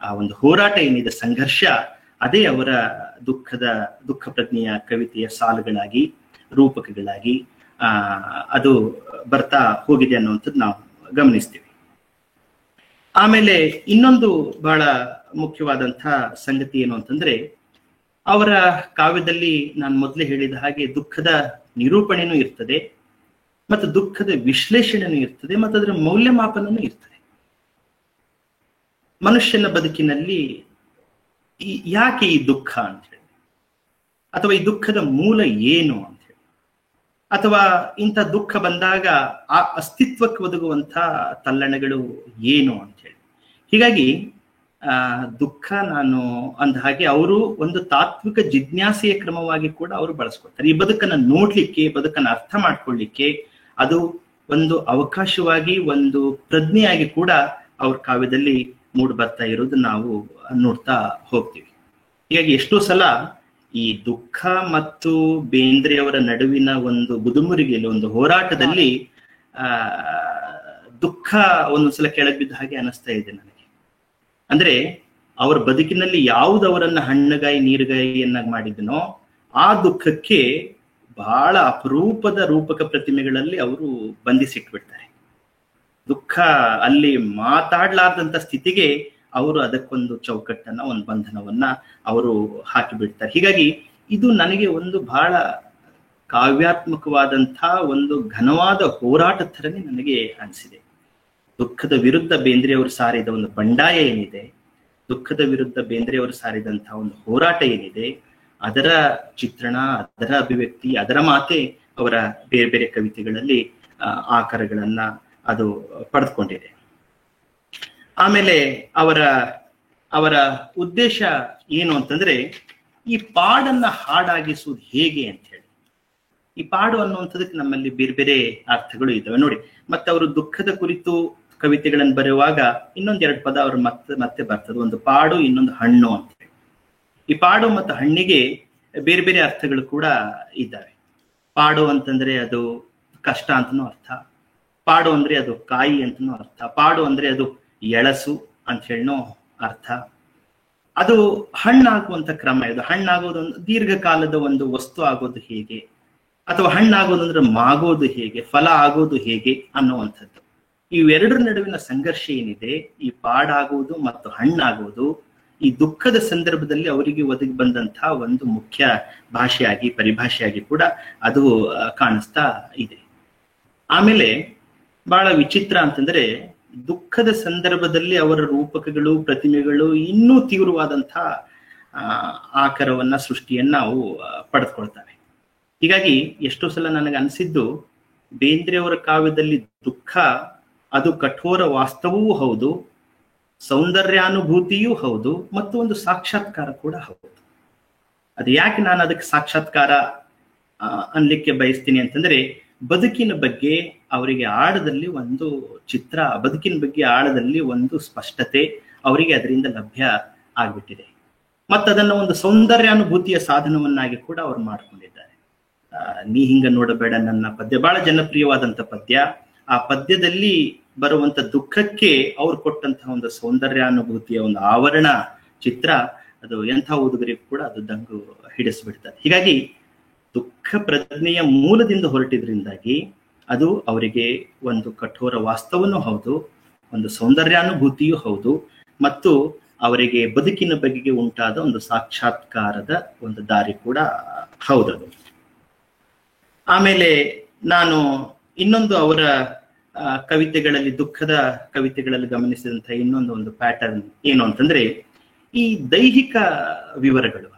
ಆ ಒಂದು ಹೋರಾಟ ಏನಿದೆ, ಸಂಘರ್ಷ, ಅದೇ ಅವರ ದುಃಖ ಪ್ರಜ್ಞೆಯ ಕವಿತೆಯ ಸಾಲುಗಳಾಗಿ, ರೂಪಕಗಳಾಗಿ ಅದು ಬರ್ತಾ ಹೋಗಿದೆ ಅನ್ನುವಂಥದ್ದು ನಾವು ಗಮನಿಸ್ತೀವಿ. ಆಮೇಲೆ ಇನ್ನೊಂದು ಬಹಳ ಮುಖ್ಯವಾದಂತಹ ಸಂಗತಿ ಏನು ಅಂತಂದ್ರೆ, ಅವರ ಕಾವ್ಯದಲ್ಲಿ ನಾನು ಮೊದಲೇ ಹೇಳಿದ ಹಾಗೆ ದುಃಖದ ನಿರೂಪಣೆನೂ ಇರ್ತದೆ, ಮತ್ತು ದುಃಖದ ವಿಶ್ಲೇಷಣೆನೂ ಇರ್ತದೆ, ಮತ್ತು ಅದರ ಮೌಲ್ಯಮಾಪನೂ ಇರ್ತದೆ. ಮನುಷ್ಯನ ಬದುಕಿನಲ್ಲಿ ಯಾಕೆ ಈ ದುಃಖ ಅಂತ ಹೇಳಿ, ಅಥವಾ ಈ ದುಃಖದ ಮೂಲ ಏನು ಅಂತ ಹೇಳಿ, ಅಥವಾ ಇಂಥ ದುಃಖ ಬಂದಾಗ ಆ ಅಸ್ತಿತ್ವಕ್ಕೆ ಒದಗುವಂಥ ತಲ್ಲಣಗಳು ಏನು ಅಂತ ಹೇಳಿ. ಹೀಗಾಗಿ ದುಃಖ ನಾನು ಅಂದ ಹಾಗೆ ಅವರು ಒಂದು ತಾತ್ವಿಕ ಜಿಜ್ಞಾಸೆಯ ಕ್ರಮವಾಗಿ ಕೂಡ ಅವರು ಬಳಸ್ಕೊಳ್ತಾರೆ. ಈ ಬದುಕನ್ನ ನೋಡ್ಲಿಕ್ಕೆ, ಬದುಕನ್ನ ಅರ್ಥ ಮಾಡ್ಕೊಳ್ಳಿಕ್ಕೆ ಅದು ಒಂದು ಅವಕಾಶವಾಗಿ, ಒಂದು ಪ್ರಜ್ಞೆಯಾಗಿ ಕೂಡ ಅವ್ರ ಕಾವ್ಯದಲ್ಲಿ ಮೂಡ್ ಬರ್ತಾ ಇರೋದು ನಾವು ನೋಡ್ತಾ ಹೋಗ್ತೀವಿ. ಹೀಗಾಗಿ ಎಷ್ಟೋ ಸಲ ಈ ದುಃಖ ಮತ್ತು ಬೇಂದ್ರೆಯವರ ನಡುವಿನ ಒಂದು ಗುದುಮುರಿಗೆಯಲ್ಲಿ, ಒಂದು ಹೋರಾಟದಲ್ಲಿ ದುಃಖ ಒಂದೊಂದ್ಸಲ ಕೆಳಗೆ ಬಿದ್ದ ಹಾಗೆ ಅನಿಸ್ತಾ ಇದೆ ನನಗೆ. ಅಂದ್ರೆ ಅವರ ಬದುಕಿನಲ್ಲಿ ಯಾವ್ದು ಅವರನ್ನ ಹಣ್ಣುಗಾಯಿ ನೀರುಗಾಯಿಯನ್ನಾಗಿ ಮಾಡಿದನೋ ಆ ದುಃಖಕ್ಕೆ ಬಹಳ ಅಪರೂಪದ ರೂಪಕ ಪ್ರತಿಮೆಗಳಲ್ಲಿ ಅವರು ಬಂಧಿಸಿಟ್ಬಿಡ್ತಾರೆ. ದುಃಖ ಅಲ್ಲಿ ಮಾತಾಡ್ಲಾರ್ದಂತ ಸ್ಥಿತಿಗೆ ಅವರು ಅದಕ್ಕೊಂದು ಚೌಕಟ್ಟನ್ನ, ಒಂದು ಬಂಧನವನ್ನ ಅವರು ಹಾಕಿಬಿಡ್ತಾರೆ. ಹೀಗಾಗಿ ಇದು ನನಗೆ ಒಂದು ಬಹಳ ಕಾವ್ಯಾತ್ಮಕವಾದಂತಹ ಒಂದು ಘನವಾದ ಹೋರಾಟ ಥರನೇ ನನಗೆ ಅನಿಸಿದೆ. ದುಃಖದ ವಿರುದ್ಧ ಬೇಂದ್ರೆಯವರು ಸಾರಿದ ಒಂದು ಬಂಡಾಯ ಏನಿದೆ, ದುಃಖದ ವಿರುದ್ಧ ಬೇಂದ್ರೆಯವರು ಸಾರಿದಂತಹ ಒಂದು ಹೋರಾಟ ಏನಿದೆ, ಅದರ ಚಿತ್ರಣ, ಅದರ ಅಭಿವ್ಯಕ್ತಿ, ಅದರ ಮಾತೆ ಅವರ ಬೇರೆ ಬೇರೆ ಕವಿತೆಗಳಲ್ಲಿ ಆಕಾರಗಳನ್ನ ಅದು ಪಡೆದುಕೊಂಡಿದೆ. ಆಮೇಲೆ ಅವರ ಉದ್ದೇಶ ಏನು ಅಂತಂದ್ರೆ, ಈ ಪಾಡನ್ನ ಹಾಡಾಗಿಸುವುದು ಹೇಗೆ ಅಂತ ಹೇಳಿ. ಈ ಪಾಡು ಅನ್ನುವಂಥದಕ್ಕೆ ನಮ್ಮಲ್ಲಿ ಬೇರೆ ಬೇರೆ ಅರ್ಥಗಳು ಇದ್ದಾವೆ ನೋಡಿ. ಮತ್ತೆ ಅವರು ದುಃಖದ ಕುರಿತು ಕವಿತೆಗಳನ್ನು ಬರೆಯುವಾಗ ಇನ್ನೊಂದೆರಡು ಪದ ಅವ್ರು ಮತ್ತೆ ಬರ್ತದೆ, ಒಂದು ಪಾಡು, ಇನ್ನೊಂದು ಹಣ್ಣು ಅಂತ ಹೇಳಿ. ಈ ಪಾಡು ಮತ್ತು ಹಣ್ಣಿಗೆ ಬೇರೆ ಬೇರೆ ಅರ್ಥಗಳು ಕೂಡ ಇದ್ದಾವೆ. ಪಾಡು ಅಂತಂದ್ರೆ ಅದು ಕಷ್ಟ ಅಂತನೂ ಅರ್ಥ, ಪಾಡು ಅಂದ್ರೆ ಅದು ಕಾಯಿ ಅಂತನೂ ಅರ್ಥ, ಪಾಡು ಅಂದ್ರೆ ಅದು ಎಳಸು ಅಂತ ಹೇಳಿನೋ ಅರ್ಥ. ಅದು ಹಣ್ಣಾಗುವಂತ ಕ್ರಮ, ಇದು ಹಣ್ಣಾಗೋದು ದೀರ್ಘಕಾಲದ ಒಂದು ವಸ್ತು ಆಗೋದು ಹೇಗೆ, ಅಥವಾ ಹಣ್ಣಾಗೋದು ಅಂದ್ರೆ ಮಾಗೋದು ಹೇಗೆ, ಫಲ ಆಗೋದು ಹೇಗೆ ಅನ್ನುವಂಥದ್ದು. ಇವೆರಡರ ನಡುವಿನ ಸಂಘರ್ಷ ಏನಿದೆ, ಈ ಪಾಡಾಗುವುದು ಮತ್ತು ಹಣ್ಣಾಗುವುದು, ಈ ದುಃಖದ ಸಂದರ್ಭದಲ್ಲಿ ಅವರಿಗೆ ಒದಗಿ ಬಂದಂತಹ ಒಂದು ಮುಖ್ಯ ಭಾಷೆಯಾಗಿ, ಪರಿಭಾಷೆಯಾಗಿ ಕೂಡ ಅದು ಕಾಣಿಸ್ತಾ ಇದೆ. ಆಮೇಲೆ ಬಹಳ ವಿಚಿತ್ರ ಅಂತಂದ್ರೆ, ದುಃಖದ ಸಂದರ್ಭದಲ್ಲಿ ಅವರ ರೂಪಕಗಳು, ಪ್ರತಿಮೆಗಳು ಇನ್ನೂ ತೀವ್ರವಾದಂತಹ ಆಕಾರವನ್ನ, ಸೃಷ್ಟಿಯನ್ನ ಅವು ಪಡೆದುಕೊಳ್ತವೆ. ಹೀಗಾಗಿ ಎಷ್ಟೋ ಸಲ ನನಗೆ ಅನಿಸಿದ್ದು, ಬೇಂದ್ರೆಯವರ ಕಾವ್ಯದಲ್ಲಿ ದುಃಖ ಅದು ಕಠೋರ ವಾಸ್ತವವೂ ಹೌದು, ಸೌಂದರ್ಯಾನುಭೂತಿಯೂ ಹೌದು, ಮತ್ತು ಒಂದು ಸಾಕ್ಷಾತ್ಕಾರ ಕೂಡ ಹೌದು. ಅದು ಯಾಕೆ ನಾನು ಅದಕ್ಕೆ ಸಾಕ್ಷಾತ್ಕಾರ ಅನ್ಲಿಕ್ಕೆ ಬಯಸ್ತೀನಿ ಅಂತಂದ್ರೆ, ಬದುಕಿನ ಬಗ್ಗೆ ಅವರಿಗೆ ಆಳದಲ್ಲಿ ಒಂದು ಚಿತ್ರ, ಬದುಕಿನ ಬಗ್ಗೆ ಆಳದಲ್ಲಿ ಒಂದು ಸ್ಪಷ್ಟತೆ ಅವರಿಗೆ ಅದರಿಂದ ಲಭ್ಯ ಆಗ್ಬಿಟ್ಟಿದೆ. ಮತ್ತು ಅದನ್ನ ಒಂದು ಸೌಂದರ್ಯಾನುಭೂತಿಯ ಸಾಧನವನ್ನಾಗಿ ಕೂಡ ಅವ್ರು ಮಾಡ್ಕೊಂಡಿದ್ದಾರೆ. ನೀ ಹಿಂಗ ನೋಡಬೇಡ ನನ್ನ ಪದ್ಯ ಬಹಳ ಜನಪ್ರಿಯವಾದಂತ ಪದ್ಯ. ಆ ಪದ್ಯದಲ್ಲಿ ಬರುವಂತ ದುಃಖಕ್ಕೆ ಅವ್ರು ಕೊಟ್ಟಂತಹ ಒಂದು ಸೌಂದರ್ಯಾನುಭೂತಿಯ ಒಂದು ಆವರಣ ಚಿತ್ರ, ಅದು ಎಂಥ ಓದುಗರಿಗೂ ಕೂಡ ಅದು ದಂಗು ಹಿಡಿಸ್ಬಿಡ್ತಾರೆ. ಹೀಗಾಗಿ ದುಃಖ ಪ್ರಜ್ಞೆಯ ಮೂಲದಿಂದ ಹೊರಟಿದ್ರಿಂದಾಗಿ ಅದು ಅವರಿಗೆ ಒಂದು ಕಠೋರ ವಾಸ್ತವನೂ ಹೌದು, ಒಂದು ಸೌಂದರ್ಯಾನುಭೂತಿಯೂ ಹೌದು, ಮತ್ತು ಅವರಿಗೆ ಬದುಕಿನ ಬಗೆಗೆ ಉಂಟಾದ ಒಂದು ಸಾಕ್ಷಾತ್ಕಾರದ ಒಂದು ದಾರಿ ಕೂಡ ಹೌದದು. ಆಮೇಲೆ ನಾನು ಇನ್ನೊಂದು ಅವರ ಕವಿತೆಗಳಲ್ಲಿ, ದುಃಖದ ಕವಿತೆಗಳಲ್ಲಿ ಗಮನಿಸಿದಂತಹ ಇನ್ನೊಂದು ಒಂದು ಪ್ಯಾಟರ್ನ್ ಏನು ಅಂತಂದ್ರೆ, ಈ ದೈಹಿಕ ವಿವರಗಳು.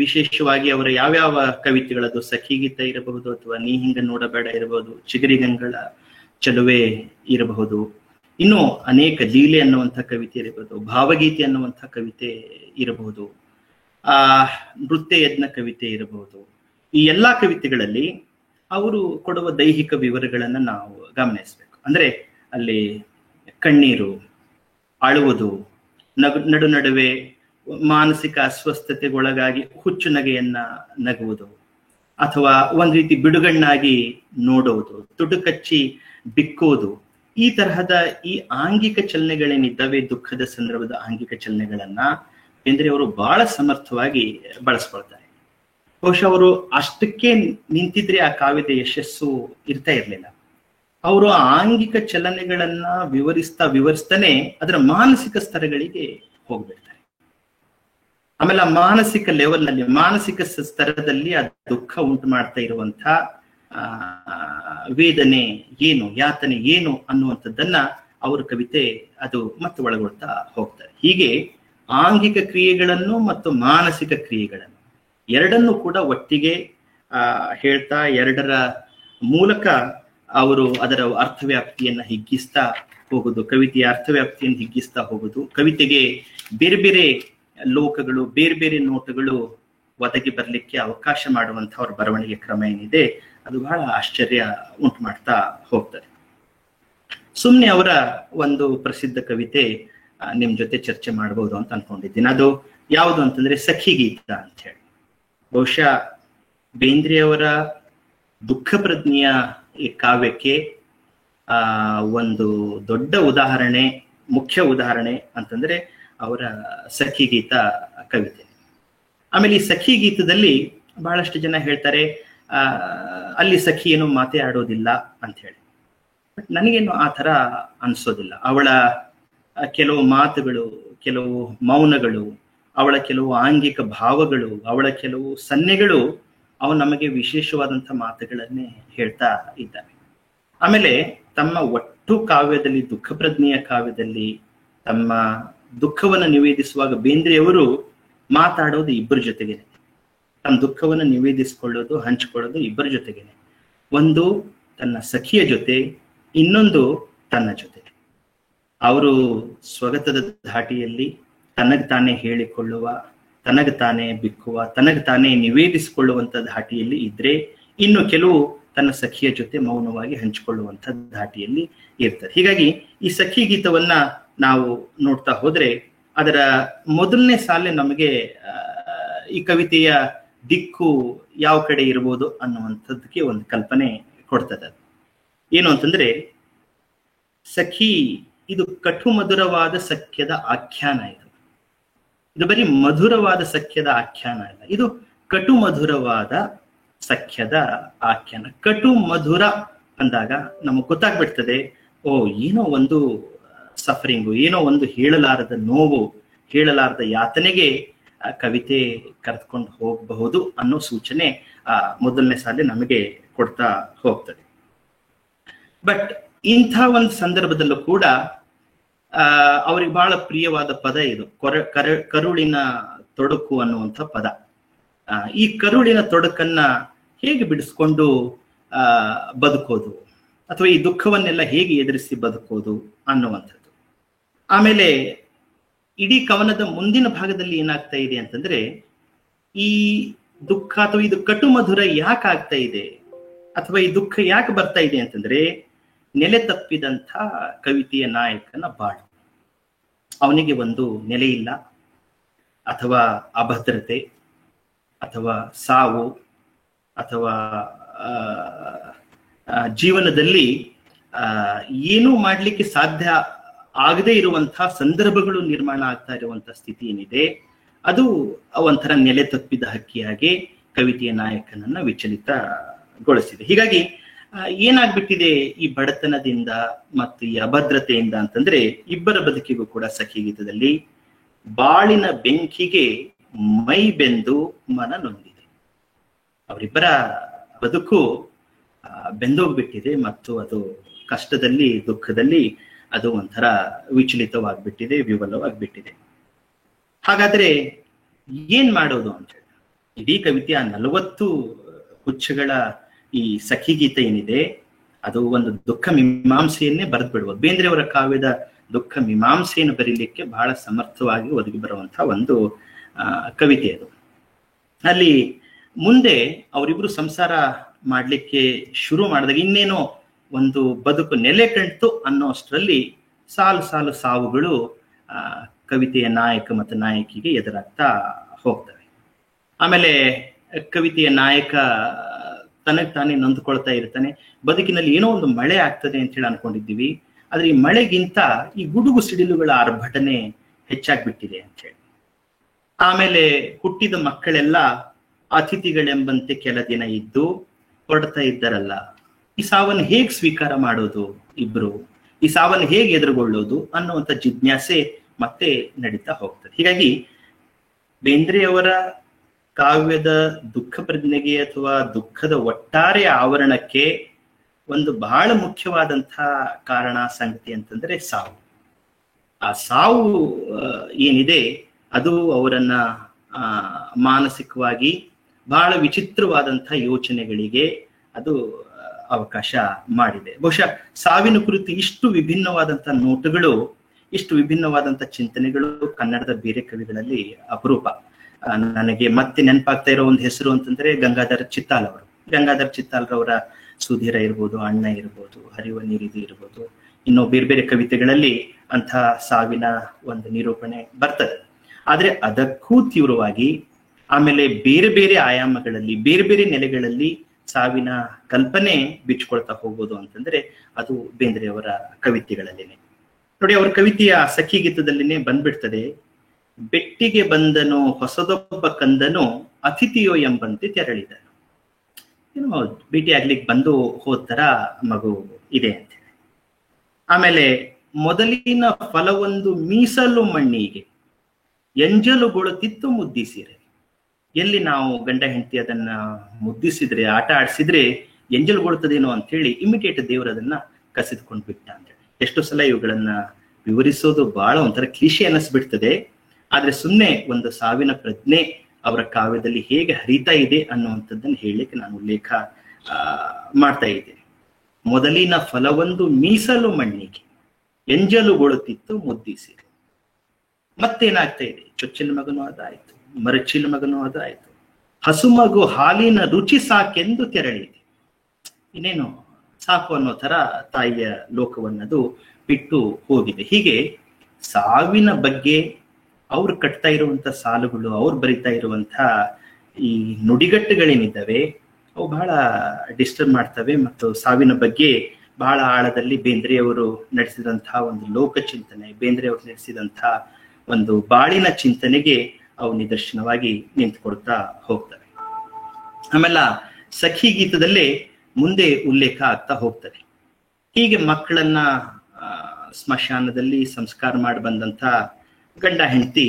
ವಿಶೇಷವಾಗಿ ಅವರ ಯಾವ್ಯಾವ ಕವಿತೆಗಳದು, ಸಖಿಗೀತ ಇರಬಹುದು, ಅಥವಾ ನೀ ಹಿಂಗ ನೋಡಬೇಡ ಇರಬಹುದು, ಚಿಗರಿಗಂಗಳ ಚಲುವೆ ಇರಬಹುದು, ಇನ್ನು ಅನೇಕ ಲೀಲೆ ಅನ್ನುವಂಥ ಕವಿತೆ ಇರಬಹುದು, ಭಾವಗೀತೆ ಅನ್ನುವಂಥ ಕವಿತೆ ಇರಬಹುದು, ನೃತ್ಯ ಯಜ್ಞ ಕವಿತೆ ಇರಬಹುದು. ಈ ಎಲ್ಲಾ ಕವಿತೆಗಳಲ್ಲಿ ಅವರು ಕೊಡುವ ದೈಹಿಕ ವಿವರಗಳನ್ನ ನಾವು ಗಮನಿಸ್ಬೇಕು. ಅಂದ್ರೆ ಅಲ್ಲಿ ಕಣ್ಣೀರು, ಅಳುವುದು, ನಡು ನಡುವೆ ಮಾನಸಿಕ ಅಸ್ವಸ್ಥತೆಗೊಳಗಾಗಿ ಹುಚ್ಚು ನಗೆಯನ್ನ ನಗುವುದು, ಅಥವಾ ಒಂದ್ ರೀತಿ ಬಿಡುಗಣ್ಣಾಗಿ ನೋಡುವುದು, ತುಡುಕಚ್ಚಿ ಬಿಕ್ಕುವುದು, ಈ ತರಹದ ಈ ಆಂಗಿಕ ಚಲನೆಗಳೇನಿದ್ದಾವೆ, ದುಃಖದ ಸಂದರ್ಭದ ಆಂಗಿಕ ಚಲನೆಗಳನ್ನ ಬೇಂದ್ರೆಯವರು ಬಹಳ ಸಮರ್ಥವಾಗಿ ಬಳಸ್ಕೊಳ್ತಾರೆ. ಬಹುಶಃ ಅವರು ಅಷ್ಟಕ್ಕೆ ನಿಂತಿದ್ರೆ ಆ ಕಾವ್ಯದ ಯಶಸ್ಸು ಇರ್ತಾ ಇರ್ಲಿಲ್ಲ. ಅವರು ಆಂಗಿಕ ಚಲನೆಗಳನ್ನ ವಿವರಿಸ್ತಾನೆ ಅದರ ಮಾನಸಿಕ ಸ್ತರಗಳಿಗೆ ಹೋಗ್ಬಿಡ್ತಾರೆ. ಆಮೇಲೆ ಆ ಮಾನಸಿಕ ಲೆವೆಲ್ ನಲ್ಲಿ, ಮಾನಸಿಕ ಸ್ತರದಲ್ಲಿ ಆ ದುಃಖ ಉಂಟು ಮಾಡ್ತಾ ಇರುವಂತ ವೇದನೆ ಏನು, ಯಾತನೆ ಏನು ಅನ್ನುವಂಥದ್ದನ್ನ ಅವ್ರ ಕವಿತೆ ಅದು ಮತ್ತೆ ಒಳಗೊಳ್ತಾ ಹೋಗ್ತಾರೆ. ಹೀಗೆ ಆಂಗಿಕ ಕ್ರಿಯೆಗಳನ್ನು ಮತ್ತು ಮಾನಸಿಕ ಕ್ರಿಯೆಗಳನ್ನು ಎರಡನ್ನೂ ಕೂಡ ಒಟ್ಟಿಗೆ ಹೇಳ್ತಾ, ಎರಡರ ಮೂಲಕ ಅವರು ಅದರ ಅರ್ಥವ್ಯಾಪ್ತಿಯನ್ನ ಹಿಗ್ಗಿಸ್ತಾ ಹೋಗುದು, ಕವಿತೆಯ ಅರ್ಥವ್ಯಾಪ್ತಿಯನ್ನು ಹಿಗ್ಗಿಸ್ತಾ ಹೋಗುದು, ಕವಿತೆಗೆ ಬೇರೆ ಬೇರೆ ಲೋಕಗಳು, ಬೇರೆ ಬೇರೆ ನೋಟಗಳು ಒದಗಿ ಬರ್ಲಿಕ್ಕೆ ಅವಕಾಶ ಮಾಡುವಂತ ಅವ್ರ ಬರವಣಿಗೆ ಕ್ರಮ ಏನಿದೆ ಅದು ಬಹಳ ಆಶ್ಚರ್ಯ ಉಂಟು ಮಾಡ್ತಾ ಹೋಗ್ತದೆ. ಸುಮ್ನೆ ಅವರ ಒಂದು ಪ್ರಸಿದ್ಧ ಕವಿತೆ ನಿಮ್ ಜೊತೆ ಚರ್ಚೆ ಮಾಡಬಹುದು ಅಂತ ಅನ್ಕೊಂಡಿದ್ದೀನಿ. ಅದು ಯಾವುದು ಅಂತಂದ್ರೆ ಸಖಿಗೀತ ಅಂತ ಹೇಳಿ. ಬಹುಶಃ ಬೇಂದ್ರೆಯವರ ದುಃಖ ಪ್ರಜ್ಞೆಯ ಈ ಕಾವ್ಯಕ್ಕೆ ಒಂದು ದೊಡ್ಡ ಉದಾಹರಣೆ, ಮುಖ್ಯ ಉದಾಹರಣೆ ಅಂತಂದ್ರೆ ಅವರ ಸಖಿಗೀತ ಕವಿತೆ. ಆಮೇಲೆ ಈ ಸಖಿಗೀತದಲ್ಲಿ ಬಹಳಷ್ಟು ಜನ ಹೇಳ್ತಾರೆ ಅಲ್ಲಿ ಸಖಿ ಏನು ಮಾತೇ ಆಡೋದಿಲ್ಲ ಅಂತ ಹೇಳಿ. ಬಟ್ ನನಗೇನು ಆ ತರ ಅನ್ಸೋದಿಲ್ಲ. ಅವಳ ಕೆಲವು ಮಾತುಗಳು, ಕೆಲವು ಮೌನಗಳು, ಅವಳ ಕೆಲವು ಆಂಗಿಕ ಭಾವಗಳು, ಅವಳ ಕೆಲವು ಸನ್ನೆಗಳು ಅವು ನಮಗೆ ವಿಶೇಷವಾದಂಥ ಮಾತುಗಳನ್ನೇ ಹೇಳ್ತಾ ಇದ್ದಾವೆ. ಆಮೇಲೆ ತಮ್ಮ ಒಟ್ಟು ಕಾವ್ಯದಲ್ಲಿ, ದುಃಖ ಪ್ರಜ್ಞೆಯ ಕಾವ್ಯದಲ್ಲಿ ತಮ್ಮ ದುಃಖವನ್ನು ನಿವೇದಿಸುವಾಗ ಬೇಂದ್ರೆಯವರು ಮಾತಾಡೋದು ಇಬ್ಬರ ಜೊತೆಗೇನೆ. ತಮ್ಮ ದುಃಖವನ್ನು ನಿವೇದಿಸಿಕೊಳ್ಳೋದು, ಹಂಚಿಕೊಳ್ಳೋದು ಇಬ್ಬರ ಜೊತೆಗೇನೆ. ಒಂದು ತನ್ನ ಸಖಿಯ ಜೊತೆ, ಇನ್ನೊಂದು ತನ್ನ ಜೊತೆ. ಅವರು ಸ್ವಗತದ ಧಾಟಿಯಲ್ಲಿ ತನಗ್ ತಾನೇ ಹೇಳಿಕೊಳ್ಳುವ, ತನಗ್ ತಾನೇ ಬಿಕ್ಕುವ, ತನಗ್ ತಾನೇ ನಿವೇದಿಸಿಕೊಳ್ಳುವಂತ ಧಾಟಿಯಲ್ಲಿ ಇದ್ರೆ, ಇನ್ನು ಕೆಲವು ತನ್ನ ಸಖಿಯ ಜೊತೆ ಮೌನವಾಗಿ ಹಂಚಿಕೊಳ್ಳುವಂತ ಧಾಟಿಯಲ್ಲಿ ಇರ್ತದೆ. ಹೀಗಾಗಿ ಈ ಸಖಿ ಗೀತವನ್ನ ನಾವು ನೋಡ್ತಾ ಹೋದ್ರೆ ಅದರ ಮೊದಲನೇ ಸಾಲೆ ನಮಗೆ ಈ ಕವಿತೆಯ ದಿಕ್ಕು ಯಾವ ಕಡೆ ಇರ್ಬೋದು ಅನ್ನುವಂಥದ್ದಕ್ಕೆ ಒಂದು ಕಲ್ಪನೆ ಕೊಡ್ತದೆ. ಏನು ಅಂತಂದ್ರೆ, ಸಖಿ ಇದು ಕಟು ಮಧುರವಾದ ಸಖ್ಯದ ಆಖ್ಯಾನ. ಇದು ಬರೀ ಮಧುರವಾದ ಸಖ್ಯದ ಆಖ್ಯಾನ ಅಲ್ಲ, ಇದು ಕಟು ಮಧುರವಾದ ಸಖ್ಯದ ಆಖ್ಯಾನ. ಕಟು ಮಧುರ ಅಂದಾಗ ನಮಗೆ ಗೊತ್ತಾಗ್ಬಿಡ್ತದೆ, ಓ ಏನೋ ಒಂದು ಸಫರಿಂಗು, ಏನೋ ಒಂದು ಹೇಳಲಾರದ ನೋವು, ಹೇಳಲಾರದ ಯಾತನೆಗೆ ಕವಿತೆ ಕರೆದುಕೊಂಡು ಹೋಗಬಹುದು ಅನ್ನೋ ಸೂಚನೆ ಮೊದಲನೇ ಸಾಲಿ ನಮಗೆ ಕೊಡ್ತಾ ಹೋಗ್ತದೆ. ಬಟ್ ಇಂಥ ಒಂದು ಸಂದರ್ಭದಲ್ಲೂ ಕೂಡ ಅವ್ರಿಗೆ ಬಹಳ ಪ್ರಿಯವಾದ ಪದ ಇದು, ಕರುಳಿನ ತೊಡಕು ಅನ್ನುವಂಥ ಪದ. ಈ ಕರುಳಿನ ತೊಡಕನ್ನ ಹೇಗೆ ಬಿಡಿಸ್ಕೊಂಡು ಬದುಕೋದು, ಅಥವಾ ಈ ದುಃಖವನ್ನೆಲ್ಲ ಹೇಗೆ ಎದುರಿಸಿ ಬದುಕೋದು ಅನ್ನುವಂಥದ್ದು. ಆಮೇಲೆ ಇಡೀ ಕವನದ ಮುಂದಿನ ಭಾಗದಲ್ಲಿ ಏನಾಗ್ತಾ ಇದೆ ಅಂತಂದ್ರೆ, ಈ ದುಃಖ ಅಥವಾ ಇದು ಕಟು ಮಧುರ ಯಾಕೆ ಆಗ್ತಾ ಇದೆ, ಅಥವಾ ಈ ದುಃಖ ಯಾಕೆ ಬರ್ತಾ ಇದೆ ಅಂತಂದ್ರೆ, ನೆಲೆ ತಪ್ಪಿದಂಥ ಕವಿತೆಯ ನಾಯಕನ ಬಾಳು. ಅವನಿಗೆ ಒಂದು ನೆಲೆ ಇಲ್ಲ, ಅಥವಾ ಅಭದ್ರತೆ, ಅಥವಾ ಸಾವು, ಅಥವಾ ಜೀವನದಲ್ಲಿ ಏನೂ ಮಾಡ್ಲಿಕ್ಕೆ ಸಾಧ್ಯ ಆಗದೆ ಇರುವಂತಹ ಸಂದರ್ಭಗಳು ನಿರ್ಮಾಣ ಆಗ್ತಾ ಇರುವಂತಹ ಸ್ಥಿತಿ ಏನಿದೆ, ಅದು ಒಂಥರ ನೆಲೆ ತಪ್ಪಿದ ಹಕ್ಕಿಯಾಗಿ ಕವಿತೆಯ ನಾಯಕನನ್ನ ವಿಚಲಿತಗೊಳಿಸಿದೆ. ಹೀಗಾಗಿ ಏನಾಗ್ಬಿಟ್ಟಿದೆ ಈ ಬಡತನದಿಂದ ಮತ್ತು ಈ ಅಭದ್ರತೆಯಿಂದ ಅಂತಂದ್ರೆ, ಇಬ್ಬರ ಬದುಕಿಗೂ ಕೂಡ ಸಖಿಗೀತದಲ್ಲಿ ಬಾಳಿನ ಬೆಂಕಿಗೆ ಮೈ ಬೆಂದು ಮನ ನೊಂದಿದೆ. ಅವರಿಬ್ಬರ ಬದುಕು ಬೆಂದೋಗ್ಬಿಟ್ಟಿದೆ ಮತ್ತು ಅದು ಕಷ್ಟದಲ್ಲಿ, ದುಃಖದಲ್ಲಿ ಅದು ಒಂಥರ ವಿಚಲಿತವಾಗ್ಬಿಟ್ಟಿದೆ, ವಿವಲವಾಗ್ಬಿಟ್ಟಿದೆ. ಹಾಗಾದ್ರೆ ಏನ್ ಮಾಡೋದು ಅಂತ ಹೇಳಿ, ಇಡೀ ಕವಿತೆಯ 40 ಹುಚ್ಚಗಳ ಈ ಸಖಿಗೀತೆ ಏನಿದೆ, ಅದು ಒಂದು ದುಃಖ ಮೀಮಾಂಸೆಯನ್ನೇ ಬರೆದು ಬಿಡುವುದು. ಬೇಂದ್ರೆಯವರ ಕಾವ್ಯದ ದುಃಖ ಮೀಮಾಂಸೆಯನ್ನು ಬರೀಲಿಕ್ಕೆ ಬಹಳ ಸಮರ್ಥವಾಗಿ ಒದಗಿ ಬರುವಂತಹ ಒಂದು ಕವಿತೆ ಅದು. ಅಲ್ಲಿ ಮುಂದೆ ಅವರಿಬ್ರು ಸಂಸಾರ ಮಾಡ್ಲಿಕ್ಕೆ ಶುರು ಮಾಡಿದಾಗ ಇನ್ನೇನೋ ಒಂದು ಬದುಕು ನೆಲೆ ಕಂಡ್ತು ಅನ್ನೋ ಅಷ್ಟರಲ್ಲಿ ಸಾಲು ಸಾಲು ಸಾವುಗಳು ಕವಿತೆಯ ನಾಯಕ ಮತ್ತು ನಾಯಕಿಗೆ ಎದುರಾಗ್ತಾ ಹೋಗ್ತವೆ. ಆಮೇಲೆ ಕವಿತೆಯ ನಾಯಕ ತನಗೆ ತಾನೇ ನೊಂದುಕೊಳ್ತಾ ಇರ್ತಾನೆ. ಬದುಕಿನಲ್ಲಿ ಏನೋ ಒಂದು ಮಳೆ ಆಗ್ತದೆ ಅಂತ ಹೇಳಿ ಅನ್ಕೊಂಡಿದ್ದೀವಿ, ಆದ್ರೆ ಈ ಮಳೆಗಿಂತ ಈ ಗುಡುಗು ಸಿಡಿಲುಗಳ ಆರ್ಭಟನೆ ಹೆಚ್ಚಾಗ್ಬಿಟ್ಟಿದೆ ಅಂತ ಹೇಳಿ. ಆಮೇಲೆ ಹುಟ್ಟಿದ ಮಕ್ಕಳೆಲ್ಲ ಅತಿಥಿಗಳೆಂಬಂತೆ ಕೆಲ ದಿನ ಇದ್ದು ಹೊರಡ್ತಾ ಇದ್ದಾರಲ್ಲ, ಈ ಸಾವನ್ನು ಹೇಗೆ ಸ್ವೀಕಾರ ಮಾಡೋದು, ಇಬ್ರು ಈ ಸಾವನ್ನು ಹೇಗೆ ಎದುರುಗೊಳ್ಳೋದು ಅನ್ನುವಂಥ ಜಿಜ್ಞಾಸೆ ಮತ್ತೆ ನಡೀತಾ ಹೋಗ್ತದೆ. ಹೀಗಾಗಿ ಬೇಂದ್ರೆಯವರ ಕಾವ್ಯದ ದುಃಖ ಪ್ರಜ್ಞೆಗೆ ಅಥವಾ ದುಃಖದ ಒಟ್ಟಾರೆ ಆವರಣಕ್ಕೆ ಒಂದು ಬಹಳ ಮುಖ್ಯವಾದಂತಹ ಕಾರಣ, ಸಂಗತಿ ಅಂತಂದ್ರೆ ಸಾವು. ಆ ಸಾವು ಏನಿದೆ ಅದು ಅವರನ್ನ ಮಾನಸಿಕವಾಗಿ ಬಹಳ ವಿಚಿತ್ರವಾದಂತಹ ಯೋಚನೆಗಳಿಗೆ ಅದು ಅವಕಾಶ ಮಾಡಿದೆ. ಬಹುಶಃ ಸಾವಿನ ಕುರಿತು ಇಷ್ಟು ವಿಭಿನ್ನವಾದಂತಹ ನೋಟಗಳು, ಇಷ್ಟು ವಿಭಿನ್ನವಾದಂತಹ ಚಿಂತನೆಗಳು ಕನ್ನಡದ ಬೇರೆ ಕವಿಗಳಲ್ಲಿ ಅಪರೂಪ. ನನಗೆ ಮತ್ತೆ ನೆನಪಾಗ್ತಾ ಇರೋ ಒಂದು ಹೆಸರು ಅಂತಂದ್ರೆ ಗಂಗಾಧರ ಚಿತ್ತಾಲ್ ಅವರು. ಗಂಗಾಧರ ಚಿತ್ತಾಲ್ರವರ ಸುಧೀರ ಇರ್ಬೋದು, ಅಣ್ಣ ಇರ್ಬೋದು, ಹರಿಯುವ ನೀರಿದು ಇರ್ಬೋದು, ಇನ್ನು ಬೇರೆ ಬೇರೆ ಕವಿತೆಗಳಲ್ಲಿ ಅಂಥ ಸಾವಿನ ಒಂದು ನಿರೂಪಣೆ ಬರ್ತದೆ. ಆದ್ರೆ ಅದಕ್ಕೂ ತೀವ್ರವಾಗಿ ಆಮೇಲೆ ಬೇರೆ ಬೇರೆ ಆಯಾಮಗಳಲ್ಲಿ, ಬೇರೆ ಬೇರೆ ನೆಲೆಗಳಲ್ಲಿ ಸಾವಿನ ಕಲ್ಪನೆ ಬಿಚ್ಕೊಳ್ತಾ ಹೋಗೋದು ಅಂತಂದ್ರೆ ಅದು ಬೇಂದ್ರೆಯವರ ಕವಿತೆಗಳಲ್ಲೇನೆ. ನೋಡಿ, ಅವರ ಕವಿತೆಯ ಸಖಿಗೀತದಲ್ಲಿನೇ ಬಂದ್ಬಿಡ್ತದೆ, ಬೆಟ್ಟಿಗೆ ಬಂದನು ಹೊಸದೊಬ್ಬ ಕಂದನು ಅತಿಥಿಯೋ ಎಂಬಂತೆ ತೆರಳಿದನು. ಏನೋ ಭೇಟಿ ಆಗ್ಲಿಕ್ಕೆ ಬಂದು ಹೋದ ಮಗು ಇದೆ ಅಂತ ಹೇಳಿ. ಆಮೇಲೆ ಮೊದಲಿನ ಫಲವೊಂದು ಮೀಸಲು ಮಣ್ಣಿಗೆ ಎಂಜಲುಗೊಳುತ್ತಿತ್ತು ಮುದ್ದಿಸಿರೆ. ಎಲ್ಲಿ ನಾವು ಗಂಡ ಹೆಂಡತಿ ಅದನ್ನ ಮುದ್ದಿಸಿದ್ರೆ, ಆಟ ಆಡಿಸಿದ್ರೆ ಎಂಜಲುಗೊಳ್ತದೇನೋ ಅಂತ ಹೇಳಿ ಇಮಿಡಿಯೇಟ್ ದೇವರು ಅದನ್ನ ಕಸಿದ್ಕೊಂಡು ಬಿಟ್ಟ ಅಂತ ಹೇಳಿ. ಎಷ್ಟೋ ಸಲ ಇವುಗಳನ್ನ ವಿವರಿಸೋದು ಬಹಳ ಒಂಥರ ಕ್ಲಿಷೆ ಅನ್ನಿಸ್ಬಿಡ್ತದೆ. ಆದ್ರೆ ಸುಮ್ಮನೆ ಒಂದು ಸಾವಿನ ಪ್ರಜ್ಞೆ ಅವರ ಕಾವ್ಯದಲ್ಲಿ ಹೇಗೆ ಹರಿತಾ ಇದೆ ಅನ್ನುವಂಥದ್ದನ್ನು ಹೇಳಲಿಕ್ಕೆ ನಾನು ಉಲ್ಲೇಖ ಮಾಡ್ತಾ ಇದ್ದೇನೆ. ಮೊದಲಿನ ಫಲವೊಂದು ಮೀಸಲು ಮಣ್ಣಿಗೆ ಎಂಜಲುಗೊಳುತ್ತಿತ್ತು ಮುದ್ದಿಸಿರೆ. ಮತ್ತೇನಾಗ್ತಾ ಇದೆ, ಚೊಚ್ಚಿನ ಮಗನೂ ಅದಾಯ್ತು, ಮರಚಿನ ಮಗನೂ ಅದಾಯ್ತು, ಹಸು ಮಗು ಹಾಲಿನ ರುಚಿ ಸಾಕೆಂದು ತೆರಳಿದೆ. ಇನ್ನೇನು ಸಾಕು ಅನ್ನೋ ತರ ತಾಯಿಯ ಲೋಕವನ್ನದು ಬಿಟ್ಟು ಹೋಗಿದೆ. ಹೀಗೆ ಸಾವಿನ ಬಗ್ಗೆ ಅವ್ರು ಕಟ್ತಾ ಇರುವಂತ ಸಾಲುಗಳು, ಅವ್ರು ಬರಿತಾ ಇರುವಂತ ಈ ನುಡಿಗಟ್ಟುಗಳೇನಿದ್ದಾವೆ ಅವು ಬಹಳ ಡಿಸ್ಟರ್ಬ್ ಮಾಡ್ತವೆ. ಮತ್ತು ಸಾವಿನ ಬಗ್ಗೆ ಬಹಳ ಆಳದಲ್ಲಿ ಬೇಂದ್ರೆಯವರು ನಡೆಸಿದಂತಹ ಒಂದು ಲೋಕ ಚಿಂತನೆ, ಬೇಂದ್ರೆಯವರು ನಡೆಸಿದಂತಹ ಒಂದು ಬಾಳಿನ ಚಿಂತನೆಗೆ ಅವು ನಿದರ್ಶನವಾಗಿ ನಿಂತುಕೊಡ್ತಾ ಹೋಗ್ತವೆ. ಆಮೇಲೆ ಸಖಿ ಗೀತದಲ್ಲೇ ಮುಂದೆ ಉಲ್ಲೇಖ ಆಗ್ತಾ ಹೋಗ್ತದೆ. ಹೀಗೆ ಮಕ್ಕಳನ್ನ ಸ್ಮಶಾನದಲ್ಲಿ ಸಂಸ್ಕಾರ ಮಾಡಿ ಬಂದಂತ ಗಂಡ ಹೆಂಡತಿ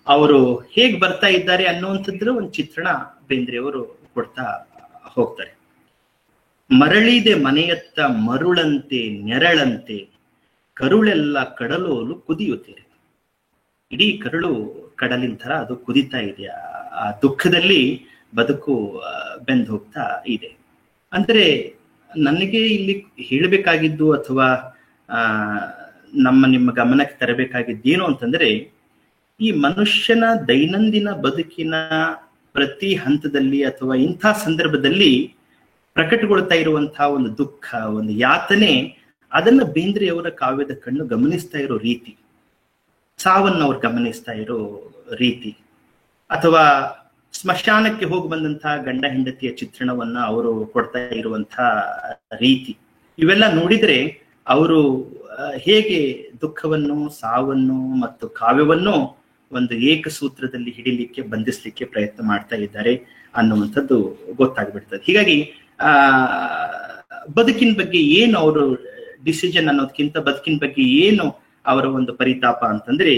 ಅವರು ಹೇಗ್ ಬರ್ತಾ ಇದ್ದಾರೆ ಅನ್ನುವಂಥದ್ರ ಒಂದು ಚಿತ್ರಣ ಬೇಂದ್ರೆಯವರು ಕೊಡ್ತಾ ಹೋಗ್ತಾರೆ. ಮರಳಿದೆ ಮನೆಯತ್ತ ಮರುಳಂತೆ ನೆರಳಂತೆ ಕರುಳೆಲ್ಲ ಕಡಲೋಲು ಕುದಿಯುತ್ತೀರಿ. ಇಡೀ ಕರುಳು ಕಡಲಿನ ತರ ಅದು ಕುದಿತಾ ಇದೆ. ಆ ದುಃಖದಲ್ಲಿ ಬದುಕು ಬೆಂದು ಹೋಗ್ತಾ ಇದೆ. ಅಂದ್ರೆ ನನಗೆ ಇಲ್ಲಿ ಹೇಳಬೇಕಾಗಿದ್ದು ಅಥವಾ ನಿಮ್ಮ ಗಮನಕ್ಕೆ ತರಬೇಕಾಗಿದ್ದೇನು ಅಂತಂದ್ರೆ, ಈ ಮನುಷ್ಯನ ದೈನಂದಿನ ಬದುಕಿನ ಪ್ರತಿ ಹಂತದಲ್ಲಿ ಅಥವಾ ಇಂಥ ಸಂದರ್ಭದಲ್ಲಿ ಪ್ರಕಟಗೊಳ್ತಾ ಇರುವಂತಹ ಒಂದು ದುಃಖ, ಒಂದು ಯಾತನೆ, ಅದನ್ನ ಬೇಂದ್ರೆಯವರ ಕಾವ್ಯದ ಕಣ್ಣು ಗಮನಿಸ್ತಾ ಇರೋ ರೀತಿ, ಸಾವನ್ನ ಅವ್ರು ಗಮನಿಸ್ತಾ ಇರೋ ರೀತಿ, ಅಥವಾ ಸ್ಮಶಾನಕ್ಕೆ ಹೋಗಿ ಬಂದಂತಹ ಗಂಡ ಹೆಂಡತಿಯ ಚಿತ್ರಣವನ್ನ ಅವರು ಕೊಡ್ತಾ ಇರುವಂತಹ ರೀತಿ, ಇವೆಲ್ಲ ನೋಡಿದ್ರೆ ಅವರು ಹೇಗೆ ದುಃಖವನ್ನು, ಸಾವನ್ನು ಮತ್ತು ಕಾವ್ಯವನ್ನು ಒಂದು ಏಕಸೂತ್ರದಲ್ಲಿ ಹಿಡಿಲಿಕ್ಕೆ, ಬಂಧಿಸ್ಲಿಕ್ಕೆ ಪ್ರಯತ್ನ ಮಾಡ್ತಾ ಇದ್ದಾರೆ ಅನ್ನುವಂಥದ್ದು ಗೊತ್ತಾಗ್ಬಿಡ್ತದೆ. ಹೀಗಾಗಿ ಬದುಕಿನ ಬಗ್ಗೆ ಏನು ಅವರು ಡಿಸಿಷನ್ ಅನ್ನೋದಕ್ಕಿಂತ ಬದುಕಿನ ಬಗ್ಗೆ ಏನು ಅವರ ಒಂದು ಪರಿತಾಪ ಅಂತಂದ್ರೆ,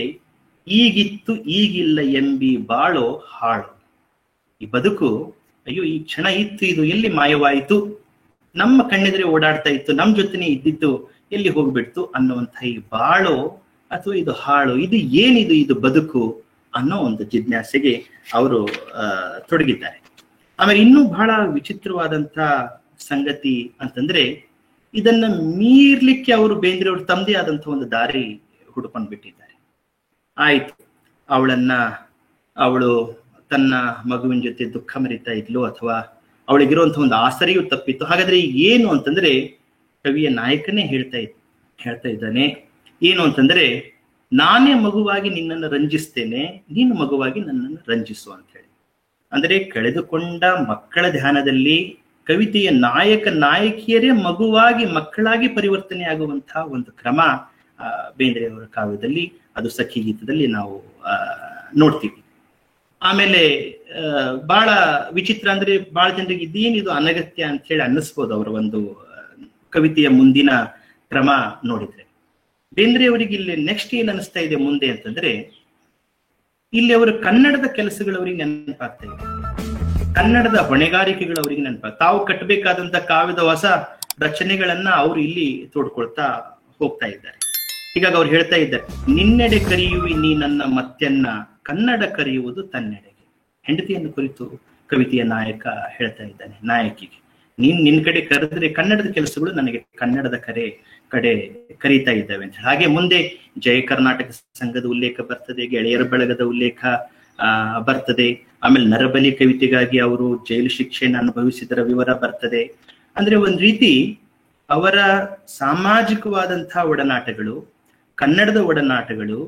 ಈಗಿತ್ತು ಈಗಿಲ್ಲ ಎಂಬಿ ಬಾಳೋ ಹಾಳು. ಈ ಬದುಕು, ಅಯ್ಯೋ ಈ ಕ್ಷಣ ಇತ್ತು, ಇದು ಎಲ್ಲಿ ಮಾಯವಾಯಿತು, ನಮ್ಮ ಕಣ್ಣೆದುರೆ ಓಡಾಡ್ತಾ ಇತ್ತು, ನಮ್ಮ ಜೊತೆನೆ ಇದ್ದಿತ್ತು, ಎಲ್ಲಿ ಹೋಗ್ಬಿಡ್ತು ಅನ್ನುವಂಥ ಈ ಬಾಳೋ ಅಥವಾ ಇದು ಹಾಳು, ಇದು ಏನಿದು ಇದು ಬದುಕು ಅನ್ನೋ ಒಂದು ಜಿಜ್ಞಾಸೆಗೆ ಅವರು ತೊಡಗಿದ್ದಾರೆ. ಆಮೇಲೆ ಇನ್ನೂ ಬಹಳ ವಿಚಿತ್ರವಾದಂತ ಸಂಗತಿ ಅಂತಂದ್ರೆ, ಇದನ್ನ ಮೀರ್ಲಿಕ್ಕೆ ಅವರು ಬೇಂದ್ರೆಯವರು ತಮ್ಮದೇ ಆದಂತ ಒಂದು ದಾರಿ ಹುಡ್ಕೊಂಡ್ ಬಿಟ್ಟಿದ್ದಾರೆ. ಆಯ್ತು, ಅವಳು ತನ್ನ ಮಗುವಿನ ಜೊತೆ ದುಃಖ ಮರಿತಾ ಇದ್ಲು, ಅಥವಾ ಅವಳಿಗಿರುವಂತಹ ಒಂದು ಆಸರೆಯೂ ತಪ್ಪಿತ್ತು. ಹಾಗಾದ್ರೆ ಈಗ ಏನು ಅಂತಂದ್ರೆ, ಕವಿಯ ನಾಯಕನೇ ಹೇಳ್ತಾ ಇದ್ದಾನೆ ಏನು ಅಂತಂದ್ರೆ, ನಾನೇ ಮಗುವಾಗಿ ನಿನ್ನನ್ನು ರಂಜಿಸ್ತೇನೆ, ನೀನು ಮಗುವಾಗಿ ನನ್ನನ್ನು ರಂಜಿಸು ಅಂತ ಹೇಳಿ. ಅಂದ್ರೆ ಕಳೆದುಕೊಂಡ ಮಕ್ಕಳ ಧ್ಯಾನದಲ್ಲಿ ಕವಿತೆಯ ನಾಯಕ ನಾಯಕಿಯರೇ ಮಗುವಾಗಿ, ಮಕ್ಕಳಾಗಿ ಪರಿವರ್ತನೆ ಆಗುವಂತಹ ಒಂದು ಕ್ರಮ ಬೇಂದ್ರೆಯವರ ಕಾವ್ಯದಲ್ಲಿ, ಅದು ಸಖಿ ಗೀತದಲ್ಲಿ ನಾವು ನೋಡ್ತೀವಿ. ಆಮೇಲೆ ಬಹಳ ವಿಚಿತ್ರ ಅಂದ್ರೆ, ಬಹಳ ಜನರಿಗೆ ಇದೇನಿದು ಅನಗತ್ಯ ಅಂತ ಹೇಳಿ ಅನ್ನಿಸ್ಬೋದು ಅವರ ಒಂದು ಕವಿತೆಯ ಮುಂದಿನ ಕ್ರಮ ನೋಡಿದ್ರೆ. ಬೇಂದ್ರೆಯವರಿಗೆ ಇಲ್ಲಿ ನೆಕ್ಸ್ಟ್ ಏನ್ ಅನಿಸ್ತಾ ಇದೆ ಮುಂದೆ ಅಂತಂದ್ರೆ, ಇಲ್ಲಿ ಅವರ ಕನ್ನಡದ ಕೆಲಸಗಳು ಅವರಿಗೆ ನೆನಪಾಗ್ತಾ ಇದೆ, ಕನ್ನಡದ ಹೊಣೆಗಾರಿಕೆಗಳು ಅವರಿಗೆ ನೆನಪಾಗ್ತದೆ. ತಾವು ಕಟ್ಟಬೇಕಾದಂತ ಕಾವ್ಯದ ಹೊಸ ರಚನೆಗಳನ್ನ ಅವರು ಇಲ್ಲಿ ತೋಡ್ಕೊಳ್ತಾ ಹೋಗ್ತಾ ಇದ್ದಾರೆ. ಹೀಗಾಗಿ ಅವ್ರು ಹೇಳ್ತಾ ಇದ್ದಾರೆ, ನಿನ್ನೆಡೆ ಕರೆಯುವಿ ನೀ ನನ್ನ ಮತ್ತೆನ್ನ, ಕನ್ನಡ ಕರೆಯುವುದು ತನ್ನೆಡೆಗೆ. ಹೆಂಡತಿಯನ್ನು ಕುರಿತು ಕವಿತೆಯ ನಾಯಕ ಹೇಳ್ತಾ ಇದ್ದಾನೆ ನಾಯಕಿಗೆ, ನಿನ್ ಕಡೆ ಕರೆದ್ರೆ ಕನ್ನಡದ ಕೆಲಸಗಳು ನನಗೆ ಕನ್ನಡದ ಕಡೆ ಕರೀತಾ ಇದ್ದಾವೆ ಅಂತ. ಹಾಗೆ ಮುಂದೆ ಜಯ ಕರ್ನಾಟಕ ಸಂಘದ ಉಲ್ಲೇಖ ಬರ್ತದೆ, ಗೆಳೆಯರ ಬಳಗದ ಉಲ್ಲೇಖ ಬರ್ತದೆ. ಆಮೇಲೆ ನರಬಲಿ ಕವಿತೆಗಾಗಿ ಅವರು ಜೈಲು ಶಿಕ್ಷೆಯನ್ನು ಅನುಭವಿಸಿದರ ವಿವರ ಬರ್ತದೆ. ಅಂದ್ರೆ ಒಂದ್ ರೀತಿ ಅವರ ಸಾಮಾಜಿಕವಾದಂತಹ ಒಡನಾಟಗಳು, ಕನ್ನಡದ ಒಡನಾಟಗಳು,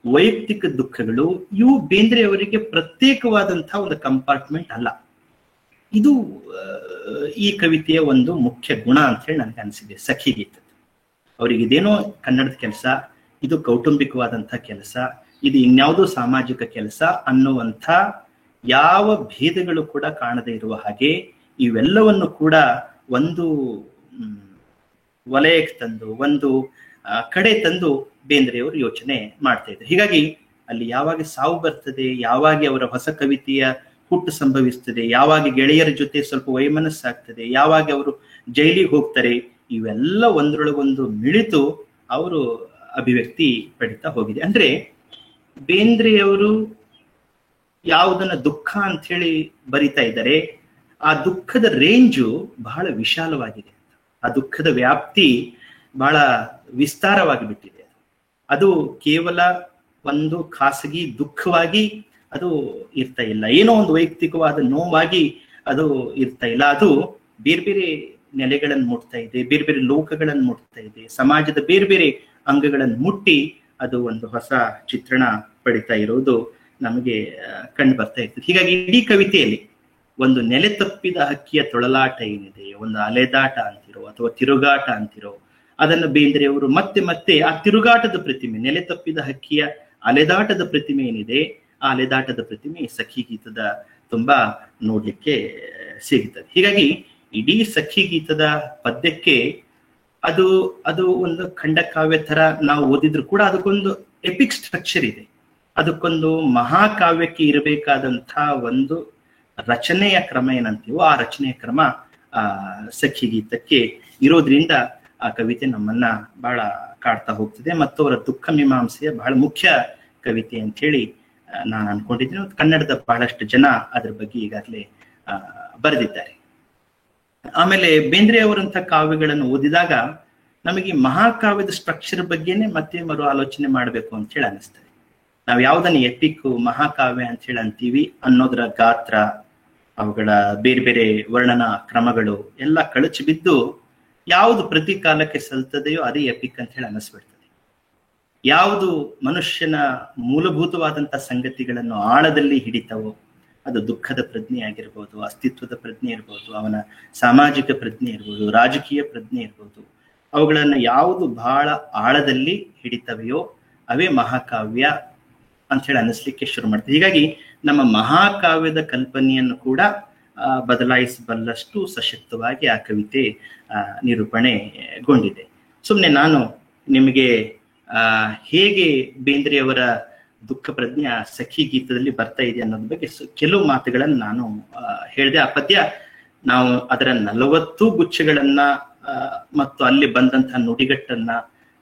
ವೈಯಕ್ತಿಕ ದುಃಖಗಳು, ಇವು ಬೇಂದ್ರೆಯವರಿಗೆ ಪ್ರತ್ಯೇಕವಾದಂತಹ ಒಂದು ಕಂಪಾರ್ಟ್ಮೆಂಟ್ ಅಲ್ಲ. ಇದು ಈ ಕವಿತೆಯ ಒಂದು ಮುಖ್ಯ ಗುಣ ಅಂತ ಹೇಳಿ ನನಗೆ ಅನಿಸಿದೆ. ಸಖಿ ಗೀತ ಅವರಿಗೆ ಇದೇನೋ ಕನ್ನಡದ ಕೆಲಸ, ಇದು ಕೌಟುಂಬಿಕವಾದಂಥ ಕೆಲಸ, ಇದು ಇನ್ಯಾವುದೋ ಸಾಮಾಜಿಕ ಕೆಲಸ ಅನ್ನುವಂಥ ಯಾವ ಭೇದಗಳು ಕೂಡ ಕಾಣದೇ ಇರುವ ಹಾಗೆ ಇವೆಲ್ಲವನ್ನು ಕೂಡ ಒಂದು ವಲಯಕ್ಕೆ ತಂದು, ಒಂದು ಕಡೆ ತಂದು ಬೇಂದ್ರೆಯವರು ಯೋಚನೆ ಮಾಡ್ತಾ ಇದ್ದಾರೆ. ಹೀಗಾಗಿ ಅಲ್ಲಿ ಯಾವಾಗ ಸಾವು ಬರ್ತದೆ, ಯಾವಾಗ ಅವರ ಹೊಸ ಕವಿತೆಯ ಹುಟ್ಟು ಸಂಭವಿಸ್ತದೆ, ಯಾವಾಗ ಗೆಳೆಯರ ಜೊತೆ ಸ್ವಲ್ಪ ವೈಮನಸ್ಸಾಗ್ತದೆ, ಯಾವಾಗ ಅವರು ಜೈಲಿಗೆ ಹೋಗ್ತಾರೆ, ಇವೆಲ್ಲ ಒಂದ್ರೊಳಗೊಂದು ಮಿಳಿತು ಅವರು ಅಭಿವ್ಯಕ್ತಿ ಪಡಿತಾ ಹೋಗಿದೆ. ಅಂದ್ರೆ ಬೇಂದ್ರೆಯವರು ಯಾವುದನ್ನ ದುಃಖ ಅಂತ ಹೇಳಿ ಬರಿತಾ ಇದ್ದಾರೆ, ಆ ದುಃಖದ ರೇಂಜು ಬಹಳ ವಿಶಾಲವಾಗಿದೆ, ಆ ದುಃಖದ ವ್ಯಾಪ್ತಿ ಬಹಳ ವಿಸ್ತಾರವಾಗಿ ಬಿಟ್ಟಿದೆ. ಅದು ಕೇವಲ ಒಂದು ಖಾಸಗಿ ದುಃಖವಾಗಿ ಅದು ಇರ್ತಾ ಇಲ್ಲ, ಏನೋ ಒಂದು ವೈಯಕ್ತಿಕವಾದ ನೋವಾಗಿ ಅದು ಇರ್ತಾ ಇಲ್ಲ. ಅದು ಬೇರೆ ಬೇರೆ ನೆಲೆಗಳನ್ನು ಮುಟ್ತಾ ಇದೆ, ಬೇರೆ ಬೇರೆ ಲೋಕಗಳನ್ನು ಮುಟ್ತಾ ಇದೆ, ಸಮಾಜದ ಬೇರೆ ಬೇರೆ ಅಂಗಗಳನ್ನು ಮುಟ್ಟಿ ಅದು ಒಂದು ಹೊಸ ಚಿತ್ರಣ ಪಡಿತಾ ಇರೋದು ನಮಗೆ ಕಂಡು ಬರ್ತಾ ಇರ್ತದೆ. ಹೀಗಾಗಿ ಇಡೀ ಕವಿತೆಯಲ್ಲಿ ಒಂದು ನೆಲೆ ತಪ್ಪಿದ ಹಕ್ಕಿಯ ತೊಳಲಾಟ ಏನಿದೆ, ಒಂದು ಅಲೆದಾಟ ಅಂತಿರೋ ಅಥವಾ ತಿರುಗಾಟ ಅಂತಿರೋ, ಅದನ್ನು ಬೇಂದ್ರೆಯವರು ಮತ್ತೆ ಮತ್ತೆ ಆ ತಿರುಗಾಟದ ಪ್ರತಿಮೆ, ನೆಲೆ ತಪ್ಪಿದ ಹಕ್ಕಿಯ ಅಲೆದಾಟದ ಪ್ರತಿಮೆ ಏನಿದೆ, ಆ ಅಲೆದಾಟದ ಪ್ರತಿಮೆ ಸಖಿ ಗೀತದ ತುಂಬಾ ನೋಡ್ಲಿಕ್ಕೆ ಸಿಗುತ್ತದೆ. ಹೀಗಾಗಿ ಇಡೀ ಸಖಿ ಗೀತದ ಪದ್ಯಕ್ಕೆ ಅದು ಅದು ಒಂದು ಖಂಡಕಾವ್ಯ ತರ ನಾವು ಓದಿದ್ರು ಕೂಡ ಅದಕ್ಕೊಂದು ಎಪಿಕ್ ಸ್ಟ್ರಕ್ಚರ್ ಇದೆ. ಅದಕ್ಕೊಂದು ಮಹಾಕಾವ್ಯಕ್ಕೆ ಇರಬೇಕಾದಂತಹ ಒಂದು ರಚನೆಯ ಕ್ರಮ ಏನಂತೀವೋ ಆ ರಚನೆಯ ಕ್ರಮ ಸಖಿ ಗೀತಕ್ಕೆ ಇರೋದ್ರಿಂದ ಆ ಕವಿತೆ ನಮ್ಮನ್ನ ಬಹಳ ಕಾಡ್ತಾ ಹೋಗ್ತದೆ ಮತ್ತು ಅವರ ದುಃಖ ಮೀಮಾಂಸೆಯ ಬಹಳ ಮುಖ್ಯ ಕವಿತೆ ಅಂತ ಹೇಳಿ ನಾನು ಅನ್ಕೊಂಡಿದ್ದೀನಿ. ಕನ್ನಡದ ಬಹಳಷ್ಟು ಜನ ಅದ್ರ ಬಗ್ಗೆ ಈಗಾಗಲೇ ಬರೆದಿದ್ದಾರೆ. ಆಮೇಲೆ ಬೇಂದ್ರೆ ಅವರಂತ ಕಾವ್ಯಗಳನ್ನು ಓದಿದಾಗ ನಮಗೆ ಮಹಾಕಾವ್ಯದ ಸ್ಟ್ರಕ್ಚರ್ ಬಗ್ಗೆನೆ ಮತ್ತೆ ಮರು ಆಲೋಚನೆ ಮಾಡಬೇಕು ಅಂತ ಹೇಳಿ ಅನಿಸ್ತದೆ. ನಾವು ಯಾವ್ದನ್ನ ಎಪಿಕ್ ಮಹಾಕಾವ್ಯ ಅಂತ ಹೇಳಿ ಅಂತೀವಿ ಅನ್ನೋದರ ಗಾತ್ರ, ಅವುಗಳ ಬೇರೆ ಬೇರೆ ವರ್ಣನಾ ಕ್ರಮಗಳು ಎಲ್ಲ ಕಳಚಿ ಬಿದ್ದು ಯಾವುದು ಪ್ರತಿ ಕಾಲಕ್ಕೆ ಸಲ್ತದೆಯೋ ಅದೇ ಎಪಿಕ್ ಅಂತ ಹೇಳಿ ಅನಿಸ್ಬಿಡ್ತದೆ. ಯಾವುದು ಮನುಷ್ಯನ ಮೂಲಭೂತವಾದಂತ ಸಂಗತಿಗಳನ್ನು ಆಳದಲ್ಲಿ ಹಿಡಿತವೋ ಅದು ದುಃಖದ ಪ್ರಜ್ಞೆ ಆಗಿರ್ಬೋದು, ಅಸ್ತಿತ್ವದ ಪ್ರಜ್ಞೆ ಇರ್ಬೋದು, ಅವನ ಸಾಮಾಜಿಕ ಪ್ರಜ್ಞೆ ಇರ್ಬೋದು, ರಾಜಕೀಯ ಪ್ರಜ್ಞೆ ಇರ್ಬೋದು, ಅವುಗಳನ್ನ ಯಾವುದು ಬಹಳ ಆಳದಲ್ಲಿ ಹಿಡಿತವೆಯೋ ಅವೇ ಮಹಾಕಾವ್ಯ ಅಂತ ಹೇಳಿ ಅನ್ನಿಸ್ಲಿಕ್ಕೆ ಶುರು ಮಾಡ್ತದೆ. ಹೀಗಾಗಿ ನಮ್ಮ ಮಹಾಕಾವ್ಯದ ಕಲ್ಪನೆಯನ್ನು ಕೂಡ ಬದಲಾಯಿಸಬಲ್ಲಷ್ಟು ಸಶಕ್ತವಾಗಿ ಆ ಕವಿತೆ ನಿರೂಪಣೆಗೊಂಡಿದೆ. ಸುಮ್ಮನೆ ನಾನು ನಿಮಗೆ ಹೇಗೆ ಬೇಂದ್ರೆಯವರ ದುಃಖ ಪ್ರಜ್ಞೆ ಸಖಿ ಗೀತದಲ್ಲಿ ಬರ್ತಾ ಇದೆ ಅನ್ನೋದ್ರ ಬಗ್ಗೆ ಕೆಲವು ಮಾತುಗಳನ್ನು ನಾನು ಹೇಳಿದೆ. ಆ ಪದ್ಯ ನಾವು ಅದರ 40 ಗುಚ್ಛಗಳನ್ನ ಮತ್ತು ಅಲ್ಲಿ ಬಂದಂತಹ ನುಡಿಗಟ್ಟನ್ನ,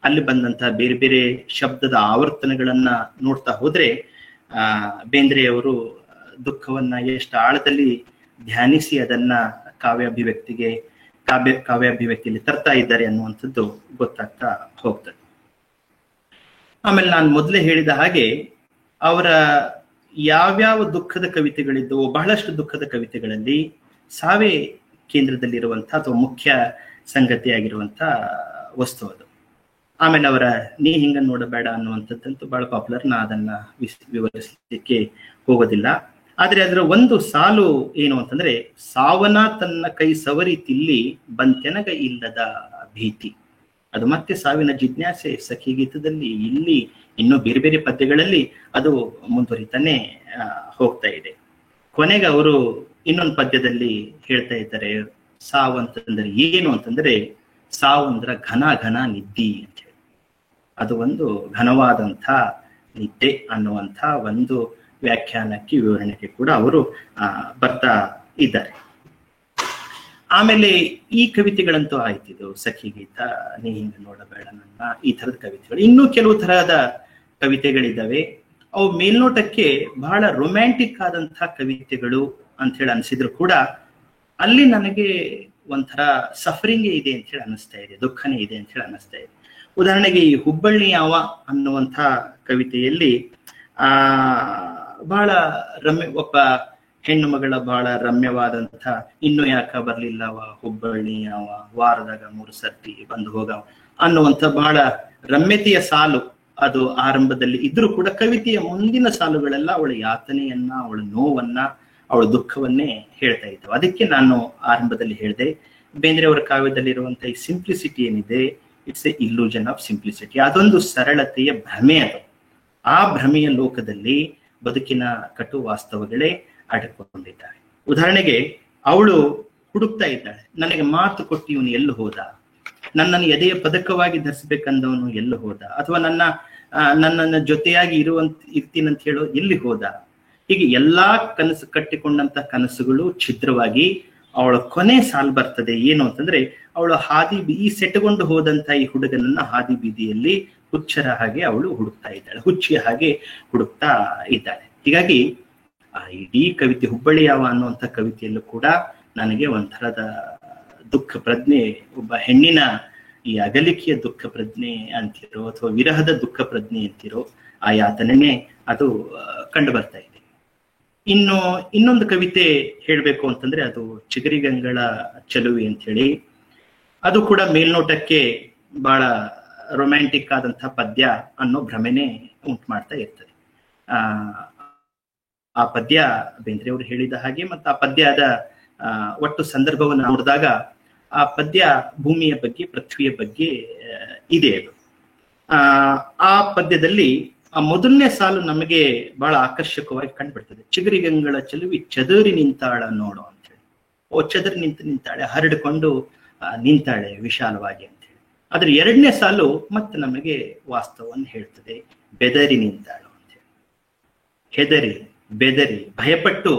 ಅಲ್ಲಿ ಬಂದಂತಹ ಬೇರೆ ಬೇರೆ ಶಬ್ದದ ಆವರ್ತನಗಳನ್ನ ನೋಡ್ತಾ ಹೋದ್ರೆ ಬೇಂದ್ರೆಯವರು ದುಃಖವನ್ನ ಎಷ್ಟು ಆಳದಲ್ಲಿ ಧ್ಯಾನಿಸಿ ಅದನ್ನ ಕಾವ್ಯಾಭಿವ್ಯಕ್ತಿಯಲ್ಲಿ ತರ್ತಾ ಇದ್ದಾರೆ ಅನ್ನುವಂಥದ್ದು ಗೊತ್ತಾಗ್ತಾ ಹೋಗ್ತದೆ. ಆಮೇಲೆ ನಾನು ಮೊದಲೇ ಹೇಳಿದ ಹಾಗೆ ಅವರ ಯಾವ್ಯಾವ ದುಃಖದ ಕವಿತೆಗಳಿದ್ದವೋ ಬಹಳಷ್ಟು ದುಃಖದ ಕವಿತೆಗಳಲ್ಲಿ ಸಾವೇ ಕೇಂದ್ರದಲ್ಲಿರುವಂತಹ ಅಥವಾ ಮುಖ್ಯ ಸಂಗತಿಯಾಗಿರುವಂತ ವಸ್ತು ಅದು. ಆಮೇಲೆ ಅವರ ನೀ ಹಿಂಗ ನೋಡಬೇಡ ಅನ್ನುವಂಥದ್ದಂತೂ ಬಹಳ ಪಾಪ್ಯುಲರ್, ನಾ ಅದನ್ನ ವಿವರಿಸಲಿಕ್ಕೆ ಹೋಗೋದಿಲ್ಲ. ಆದ್ರೆ ಅದರ ಒಂದು ಸಾಲು ಏನು ಅಂತಂದ್ರೆ, ಸಾವನ ತನ್ನ ಕೈ ಸವರಿ ತಿಲ್ಲಿ ಬಂತೆನಗ ಇಲ್ಲದ ಭೀತಿ. ಅದು ಮತ್ತೆ ಸಾವಿನ ಜಿಜ್ಞಾಸೆ ಸಖಿ ಗೀತದಲ್ಲಿ, ಇಲ್ಲಿ ಇನ್ನೂ ಬೇರೆ ಬೇರೆ ಪದ್ಯಗಳಲ್ಲಿ ಅದು ಮುಂದುವರಿತಾನೆ ಹೋಗ್ತಾ ಇದೆ. ಕೊನೆಗೆ ಅವರು ಇನ್ನೊಂದು ಪದ್ಯದಲ್ಲಿ ಹೇಳ್ತಾ ಇದ್ದಾರೆ, ಸಾವು ಅಂತಂದ್ರೆ ಏನು ಅಂತಂದ್ರೆ, ಸಾವು ಅಂದ್ರ ಘನ ಘನ ನಿದ್ದಿ ಅಂತ ಹೇಳಿ. ಅದು ಒಂದು ಘನವಾದಂಥ ನಿದ್ದೆ ಅನ್ನುವಂಥ ಒಂದು ವ್ಯಾಖ್ಯಾನಕ್ಕೆ, ವಿವರಣೆಗೆ ಕೂಡ ಅವರು ಬರ್ತಾ ಇದ್ದಾರೆ. ಆಮೇಲೆ ಈ ಕವಿತೆಗಳಂತೂ ಆಯ್ತಿದ್ದು, ಸಖಿ ಗೀತ, ನೀ ಹಿಂಗ ನೋಡಬೇಡ ನನ್ನ, ಈ ತರದ ಕವಿತೆಗಳು. ಇನ್ನೂ ಕೆಲವು ತರಹದ ಕವಿತೆಗಳಿದ್ದಾವೆ. ಅವು ಮೇಲ್ನೋಟಕ್ಕೆ ಬಹಳ ರೊಮ್ಯಾಂಟಿಕ್ ಆದಂತಹ ಕವಿತೆಗಳು ಅಂತ ಹೇಳಿ ಅನ್ಸಿದ್ರು ಕೂಡ ಅಲ್ಲಿ ನನಗೆ ಒಂಥರ ಸಫರಿಂಗೇ ಇದೆ ಅಂತ ಹೇಳಿ ಅನಿಸ್ತಾ ಇದೆ, ದುಃಖನೇ ಇದೆ ಅಂತ ಹೇಳಿ ಅನಿಸ್ತಾ ಇದೆ. ಉದಾಹರಣೆಗೆ ಈ ಹುಬ್ಬಳ್ಳಿ ಯಾವ ಅನ್ನುವಂಥ ಕವಿತೆಯಲ್ಲಿ ಬಹಳ ಒಬ್ಬ ಹೆಣ್ಣು ಮಗಳ ಬಹಳ ರಮ್ಯವಾದಂಥ, ಇನ್ನು ಯಾಕ ಬರ್ಲಿಲ್ಲವ ಹುಬ್ಬಳ್ಳಿ ಯಾವ, ವಾರದಾಗ 3 ಸರ್ತಿ ಬಂದು ಹೋಗವ ಅನ್ನುವಂಥ ಬಹಳ ರಮ್ಯತೆಯ ಸಾಲು ಅದು ಆರಂಭದಲ್ಲಿ ಇದ್ರೂ ಕೂಡ ಕವಿತೆಯ ಮುಂದಿನ ಸಾಲುಗಳೆಲ್ಲ ಅವಳ ಯಾತನೆಯನ್ನ, ಅವಳ ನೋವನ್ನ, ಅವಳ ದುಃಖವನ್ನೇ ಹೇಳ್ತಾ ಇದ್ದವು. ಅದಕ್ಕೆ ನಾನು ಆರಂಭದಲ್ಲಿ ಹೇಳಿದೆ, ಬೇಂದ್ರೆ ಅವರ ಕಾವ್ಯದಲ್ಲಿರುವಂತ ಈ ಸಿಂಪ್ಲಿಸಿಟಿ ಏನಿದೆ, it's A illusion of simplicity. ಅದೊಂದು ಸರಳತೆಯ ಭ್ರಮೆ ಅದು. ಆ ಭ್ರಮೆಯ ಲೋಕದಲ್ಲಿ ಬದುಕಿನ ಕಟು ವಾಸ್ತವಗಳೇ ಅಡಕೊಂಡಿದ್ದಾಳೆ. ಉದಾಹರಣೆಗೆ ಅವಳು ಹುಡುಕ್ತಾ ಇದ್ದಾಳೆ, ನನಗೆ ಮಾತು ಕೊಟ್ಟು ಇವನು ಎಲ್ಲು ಹೋದ, ನನ್ನನ್ನು ಎದೆಯ ಪದಕವಾಗಿ ಧರಿಸ್ಬೇಕಂದವನು ಎಲ್ಲು ಹೋದ, ಅಥವಾ ನನ್ನನ್ನ ಜೊತೆಯಾಗಿ ಇರ್ತೀನಂತ ಹೇಳೋ ಎಲ್ಲಿ ಹೋದ. ಹೀಗೆ ಎಲ್ಲಾ ಕನಸು ಕಟ್ಟಿಕೊಂಡಂತ ಕನಸುಗಳು ಛಿದ್ರವಾಗಿ ಅವಳ ಕೊನೆ ಸಾಲು ಬರ್ತದೆ. ಏನು ಅಂತಂದ್ರೆ, ಅವಳು ಈ ಸೆಟಗೊಂಡು ಹೋದಂತ ಈ ಹುಡುಗನನ್ನ ಹಾದಿ ಬೀದಿಯಲ್ಲಿ ಹುಚ್ಚರ ಹಾಗೆ ಅವಳು ಹುಡುಕ್ತಾ ಇದ್ದಾಳೆ, ಹುಚ್ಚಿಯ ಹಾಗೆ ಹುಡುಕ್ತಾ ಇದ್ದಾಳೆ. ಹೀಗಾಗಿ ಆ ಇಡೀ ಕವಿತೆ ಹುಬ್ಬಳ್ಳಿ ಯಾವ ಅನ್ನುವಂಥ ಕವಿತೆಯಲ್ಲೂ ಕೂಡ ನನಗೆ ಒಂಥರದ ದುಃಖ ಪ್ರಜ್ಞೆ, ಒಬ್ಬ ಹೆಣ್ಣಿನ ಈ ಅಗಲಿಕೆಯ ದುಃಖ ಪ್ರಜ್ಞೆ ಅಂತಿರೋ ಅಥವಾ ವಿರಹದ ದುಃಖ ಪ್ರಜ್ಞೆ ಅಂತಿರೋ ಆ ಯಾತನೆ ಅದು ಕಂಡು ಬರ್ತಾ ಇದೆ. ಇನ್ನೊಂದು ಕವಿತೆ ಹೇಳ್ಬೇಕು ಅಂತಂದ್ರೆ ಅದು ಚಿಗರಿಗಂಗಳ ಚೆಲುವೆ ಅಂತ ಹೇಳಿ. ಅದು ಕೂಡ ಮೇಲ್ನೋಟಕ್ಕೆ ಬಹಳ ರೊಮ್ಯಾಂಟಿಕ್ ಆದಂತಹ ಪದ್ಯ ಅನ್ನೋ ಭ್ರಮೆನೆ ಉಂಟು ಮಾಡ್ತಾ ಇರ್ತದೆ. ಆ ಪದ್ಯ ಬೇಂದ್ರೆ ಅವರು ಹೇಳಿದ ಹಾಗೆ, ಮತ್ತು ಆ ಪದ್ಯದ ಒಟ್ಟು ಸಂದರ್ಭವನ್ನು ನೋಡಿದಾಗ ಆ ಪದ್ಯ ಭೂಮಿಯ ಬಗ್ಗೆ, ಪೃಥ್ವಿಯ ಬಗ್ಗೆ ಇದೆ. ಅದು ಆ ಪದ್ಯದಲ್ಲಿ ಆ ಮೊದಲನೇ ಸಾಲು ನಮಗೆ ಬಹಳ ಆಕರ್ಷಕವಾಗಿ ಕಂಡುಬಿಡ್ತದೆ. ಚಿಗರಿಗಂಗಳ ಚೆಲುವಿ ಚದುರಿ ನಿಂತಾಳ ನೋಡು ಅಂತ ಹೇಳಿ. ಚದರಿ ನಿಂತಾಳೆ, ಹರಡಿಕೊಂಡು ನಿಂತಾಳೆ ವಿಶಾಲವಾಗಿ ಅಂತ ಹೇಳಿ. ಆದ್ರೆ ಎರಡನೇ ಸಾಲು ಮತ್ತೆ ನಮಗೆ ವಾಸ್ತವವನ್ನು ಹೇಳ್ತದೆ, ಬೆದರಿ ನಿಂತಾಳು ಅಂತ ಹೇಳಿ. ಹೆದರಿ ಬೆದರಿ ಭಯಪಟ್ಟು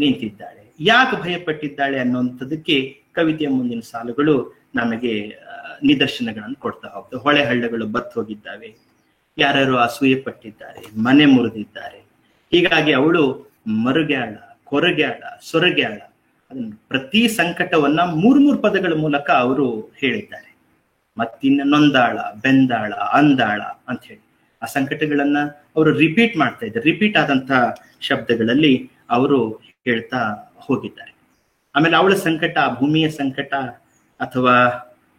ನಿಂತಿದ್ದಾಳೆ. ಯಾಕೆ ಭಯಪಟ್ಟಿದ್ದಾಳೆ ಅನ್ನುವಂಥದ್ದಕ್ಕೆ ಕವಿತೆಯ ಮುಂದಿನ ಸಾಲುಗಳು ನಮಗೆ ನಿದರ್ಶನಗಳನ್ನು ಕೊಡ್ತಾ ಹೋಗ್ತವೆ. ಹೊಳೆ ಹಳ್ಳಗಳು ಬತ್ತು ಹೋಗಿದ್ದಾವೆ, ಯಾರು ಅಸೂಯೆ ಪಟ್ಟಿದ್ದಾರೆ, ಮನೆ ಮುರಿದಿದ್ದಾರೆ. ಹೀಗಾಗಿ ಅವಳು ಮರುಗ್ಯಾಳ, ಕೊರಗ್ಯಾಳ, ಸೊರಗ್ಯಾಳ. ಅದನ್ನು ಪ್ರತಿ ಸಂಕಟವನ್ನ ಮೂರು ಪದಗಳ ಮೂಲಕ ಅವರು ಹೇಳಿದ್ದಾರೆ. ಮತ್ತಿನ್ನ ನೊಂದಾಳ, ಬೆಂದಾಳ, ಅಂದಾಳ ಅಂತ ಹೇಳಿ ಆ ಸಂಕಟಗಳನ್ನ ಅವರು ರಿಪೀಟ್ ಮಾಡ್ತಾ ಇದ್ದಾರೆ. ರಿಪೀಟ್ ಆದಂತ ಶಬ್ದಗಳಲ್ಲಿ ಅವರು ಹೇಳ್ತಾ ಹೋಗಿದ್ದಾರೆ. ಆಮೇಲೆ ಅವಳ ಸಂಕಟ, ಭೂಮಿಯ ಸಂಕಟ ಅಥವಾ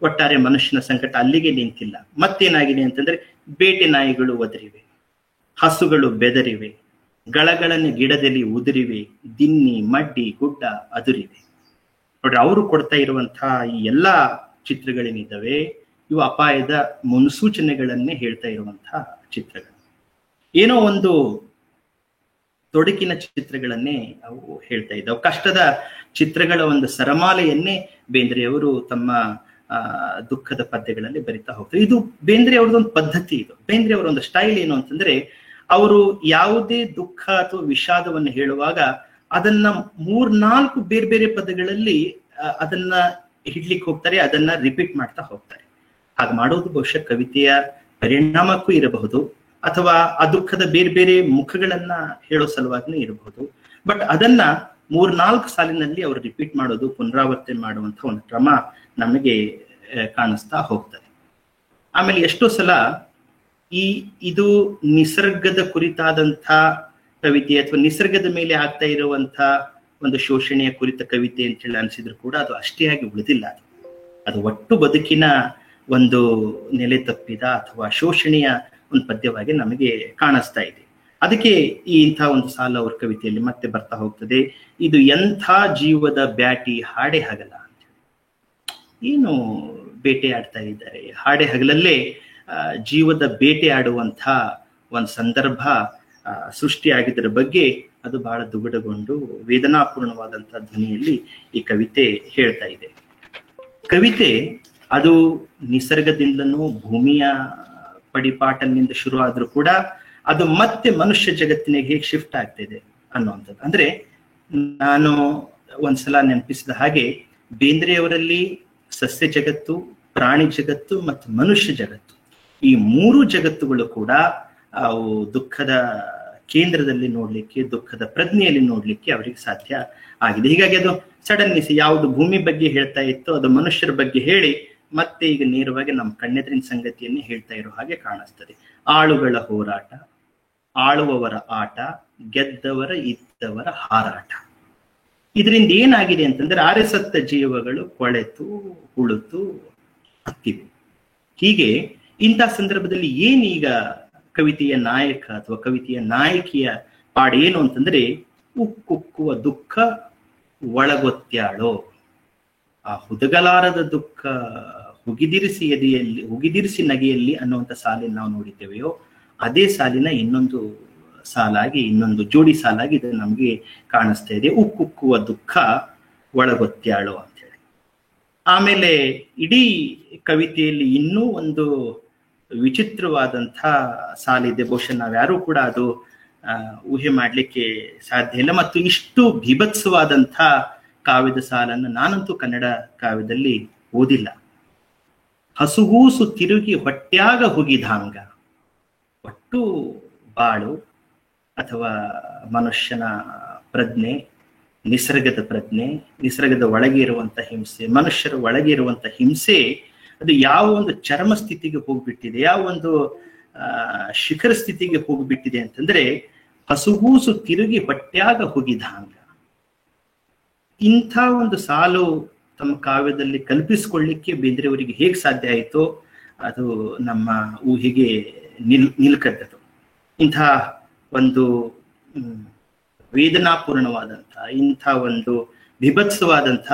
ಒಟ್ಟಾರೆ ಮನುಷ್ಯನ ಸಂಕಟ ಅಲ್ಲಿಗೆ ನಿಂತಿಲ್ಲ. ಮತ್ತೇನಾಗಿದೆ ಅಂತಂದ್ರೆ, ಬೇಟೆ ನಾಯಿಗಳು ಒದರಿವೆ, ಹಸುಗಳು ಬೆದರಿವೆ, ಗಳಗಳನ್ನ ಗಿಡದಲ್ಲಿ ಉದುರಿವೆ, ದಿನ್ನಿ ಮಡ್ಡಿ ಗುಡ್ಡ ಅದುರಿವೆ. ನೋಡ್ರಿ, ಅವರು ಕೊಡ್ತಾ ಇರುವಂತಹ ಈ ಎಲ್ಲಾ ಚಿತ್ರಗಳೇನಿದ್ದಾವೆ ಇವು ಅಪಾಯದ ಮುನ್ಸೂಚನೆಗಳನ್ನೇ ಹೇಳ್ತಾ ಇರುವಂತಹ ಚಿತ್ರಗಳು. ಏನೋ ಒಂದು ತೊಡಕಿನ ಚಿತ್ರಗಳನ್ನೇ ಅವು ಹೇಳ್ತಾ ಇದ್ದಾವೆ. ಕಷ್ಟದ ಚಿತ್ರಗಳ ಒಂದು ಸರಮಾಲೆಯನ್ನೇ ಬೇಂದ್ರೆಯವರು ತಮ್ಮ ದುಃಖದ ಪದ್ಯಗಳಲ್ಲಿ ಬರಿತಾ ಹೋಗ್ತಾರೆ. ಇದು ಬೇಂದ್ರೆ ಅವ್ರದ್ದೊಂದು ಪದ್ಧತಿ. ಇದು ಬೇಂದ್ರೆ ಅವರ ಒಂದು ಸ್ಟೈಲ್ ಏನು ಅಂತಂದ್ರೆ, ಅವರು ಯಾವುದೇ ದುಃಖ ಅಥವಾ ವಿಷಾದವನ್ನು ಹೇಳುವಾಗ ಅದನ್ನ 3-4 ಬೇರೆ ಬೇರೆ ಪದಗಳಲ್ಲಿ ಅದನ್ನ ಹಿಡ್ಲಿಕ್ಕೆ ಹೋಗ್ತಾರೆ, ಅದನ್ನ ರಿಪೀಟ್ ಮಾಡ್ತಾ ಹೋಗ್ತಾರೆ. ಹಾಗೆ ಮಾಡೋದು ಬಹುಶಃ ಕವಿತೆಯ ಪರಿಣಾಮಕ್ಕೂ ಇರಬಹುದು, ಅಥವಾ ಆ ದುಃಖದ ಬೇರೆ ಬೇರೆ ಮುಖಗಳನ್ನ ಹೇಳೋ ಸಲುವಾಗಿನೂ ಇರಬಹುದು. ಬಟ್ ಅದನ್ನ 3-4 ಸಾಲಿನಲ್ಲಿ ಅವರು ರಿಪೀಟ್ ಮಾಡೋದು, ಪುನರಾವರ್ತನೆ ಮಾಡುವಂತ ಒಂದು ಕ್ರಮ ನಮಗೆ ಕಾಣಿಸ್ತಾ ಹೋಗ್ತದೆ. ಆಮೇಲೆ ಎಷ್ಟೋ ಸಲ ಇದು ನಿಸರ್ಗದ ಕುರಿತಾದಂಥ ಕವಿತೆ ಅಥವಾ ನಿಸರ್ಗದ ಮೇಲೆ ಆಗ್ತಾ ಇರುವಂತ ಒಂದು ಶೋಷಣೆಯ ಕುರಿತ ಕವಿತೆ ಅಂತ ಹೇಳಿ ಅನಿಸಿದ್ರು ಕೂಡ ಅದು ಅಷ್ಟೇ ಆಗಿ ಉಳಿದಿಲ್ಲ. ಅದು ಒಟ್ಟು ಬದುಕಿನ ಒಂದು ನೆಲೆ ತಪ್ಪಿದ ಅಥವಾ ಶೋಷಣೆಯ ಒಂದು ಪದ್ಯವಾಗಿ ನಮಗೆ ಕಾಣಿಸ್ತಾ ಇದೆ. ಅದಕ್ಕೆ ಇಂಥ ಒಂದು ಸಾಲು ಅವ್ರ ಕವಿತೆಯಲ್ಲಿ ಮತ್ತೆ ಬರ್ತಾ ಹೋಗ್ತದೆ. ಇದು ಎಂಥ ಜೀವದ ಬ್ಯಾಟಿ ಹಾಡೆ ಹಗಲ ಅಂತ. ಏನು ಬೇಟೆ ಆಡ್ತಾ ಇದ್ದಾರೆ, ಹಾಡೆ ಹಗಲಲ್ಲೇ ಜೀವದ ಬೇಟೆ ಆಡುವಂಥ ಒಂದು ಸಂದರ್ಭ ಸೃಷ್ಟಿಯಾಗಿದ್ದರ ಬಗ್ಗೆ ಅದು ಬಹಳ ದುಗುಡಗೊಂಡು ವೇದನಾಪೂರ್ಣವಾದಂತಹ ಧ್ವನಿಯಲ್ಲಿ ಈ ಕವಿತೆ ಹೇಳ್ತಾ ಇದೆ. ಕವಿತೆ ಅದು ನಿಸರ್ಗದಿಂದಲೂ ಭೂಮಿಯ ಪಡಿಪಾಟಲಿನಿಂದ ಶುರು ಆದ್ರೂ ಕೂಡ ಅದು ಮತ್ತೆ ಮನುಷ್ಯ ಜಗತ್ತಿನಿಗೆ ಹೇಗೆ ಶಿಫ್ಟ್ ಆಗ್ತಿದೆ ಅನ್ನುವಂಥದ್ದು. ಅಂದ್ರೆ ನಾನು ಒಂದ್ಸಲ ನೆನಪಿಸಿದ ಹಾಗೆ, ಬೇಂದ್ರೆಯವರಲ್ಲಿ ಸಸ್ಯ ಜಗತ್ತು, ಪ್ರಾಣಿ ಜಗತ್ತು ಮತ್ತು ಮನುಷ್ಯ ಜಗತ್ತು, ಈ 3 ಜಗತ್ತುಗಳು ಕೂಡ ಅವು ದುಃಖದ ಕೇಂದ್ರದಲ್ಲಿ ನೋಡ್ಲಿಕ್ಕೆ, ದುಃಖದ ಪ್ರಜ್ಞೆಯಲ್ಲಿ ನೋಡ್ಲಿಕ್ಕೆ ಅವರಿಗೆ ಸಾಧ್ಯ ಆಗಿದೆ. ಹೀಗಾಗಿ ಅದು ಸಡನ್ನಿಸಿ ಯಾವುದು ಭೂಮಿ ಬಗ್ಗೆ ಹೇಳ್ತಾ ಇತ್ತು ಅದು ಮನುಷ್ಯರ ಬಗ್ಗೆ ಹೇಳಿ ಮತ್ತೆ ಈಗ ನೇರವಾಗಿ ನಮ್ಮ ಕಣ್ಣೆದುರಿನ ಸಂಗತಿಯನ್ನೇ ಹೇಳ್ತಾ ಇರೋ ಹಾಗೆ ಕಾಣಿಸ್ತದೆ. ಆಳುಗಳ ಹೋರಾಟ, ಆಳುವವರ ಆಟ, ಗೆದ್ದವರ ಇದ್ದವರ ಹಾರಾಟ. ಇದರಿಂದ ಏನಾಗಿದೆ ಅಂತಂದ್ರೆ, ಆರೆಸತ್ತ ಜೀವಗಳು ಕೊಳೆತು ಹುಳುತು ಹತ್ತಿವೆ. ಹೀಗೆ ಇಂಥ ಸಂದರ್ಭದಲ್ಲಿ ಏನೀಗ ಕವಿತೆಯ ನಾಯಕ ಅಥವಾ ಕವಿತೆಯ ನಾಯಕಿಯ ಪಾಡೇನು ಅಂತಂದ್ರೆ, ಉಕ್ಕುಕ್ಕುವ ದುಃಖ ಒಳಗೊತ್ಯಾಳೋ, ಆ ಹುದುಗಲಾರದ ದುಃಖ ಹುಗಿದಿರಿಸಿ ಎದೆಯಲ್ಲಿ ಹುಗಿದಿರಿಸಿ ನಗೆಯಲ್ಲಿ ಅನ್ನುವಂಥ ಸಾಲಿನ ನಾವು ನೋಡಿದ್ದೇವೆಯೋ ಅದೇ ಸಾಲಿನ ಇನ್ನೊಂದು ಸಾಲಾಗಿ, ಇನ್ನೊಂದು ಜೋಡಿ ಸಾಲಾಗಿ ಇದು ನಮಗೆ ಕಾಣಿಸ್ತಾ ಇದೆ. ಉಕ್ಕುಕ್ಕುವ ದುಃಖ ಒಳಗೊತ್ಯಾಳೋ ಅಂತ ಹೇಳಿ. ಆಮೇಲೆ ಇಡೀ ಕವಿತೆಯಲ್ಲಿ ಇನ್ನೂ ಒಂದು ವಿಚಿತ್ರವಾದಂಥ ಸಾಲಿದೆ. ಬಹುಶಃ ನಾವ್ಯಾರೂ ಕೂಡ ಅದು ಊಹೆ ಮಾಡ್ಲಿಕ್ಕೆ ಸಾಧ್ಯ ಇಲ್ಲ. ಮತ್ತು ಇಷ್ಟು ಭೀಭತ್ಸವಾದಂಥ ಕಾವ್ಯದ ಸಾಲನ್ನು ನಾನಂತೂ ಕನ್ನಡ ಕಾವ್ಯದಲ್ಲಿ ಓದಿಲ್ಲ. ಹಸುಗೂಸು ತಿರುಗಿ ಹೊಟ್ಯಾಗ ಹುಗಿದಾಂಗ. ಒಟ್ಟು ಬಾಳು ಅಥವಾ ಮನುಷ್ಯನ ಪ್ರಜ್ಞೆ, ನಿಸರ್ಗದ ಪ್ರಜ್ಞೆ, ನಿಸರ್ಗದ ಒಳಗೆ ಇರುವಂತ ಹಿಂಸೆ, ಮನುಷ್ಯರ ಒಳಗೆ ಇರುವಂತ ಹಿಂಸೆ, ಅದು ಯಾವ ಒಂದು ಚರ್ಮ ಸ್ಥಿತಿಗೆ ಹೋಗ್ಬಿಟ್ಟಿದೆ, ಯಾವ ಒಂದು ಶಿಖರ ಸ್ಥಿತಿಗೆ ಹೋಗ್ಬಿಟ್ಟಿದೆ ಅಂತಂದ್ರೆ, ಹಸುಗೂಸು ತಿರುಗಿ ಹೊಟ್ಯಾಗ ಹುಗಿದಾಂಗ. ಇಂಥ ಒಂದು ಸಾಲು ತಮ್ಮ ಕಾವ್ಯದಲ್ಲಿ ಕಲ್ಪಿಸಿಕೊಳ್ಳಿಕ್ಕೆ ಬೇಂದ್ರೆಯವರಿಗೆ ಹೇಗೆ ಸಾಧ್ಯ ಆಯಿತೋ ಅದು ನಮ್ಮ ಊಹೆಗೆ ನಿಲ್ಕದ್ದದು. ಇಂಥ ಒಂದು ವೇದನಾಪೂರ್ಣವಾದಂಥ, ಇಂಥ ಒಂದು ವಿಭತ್ಸವಾದಂಥ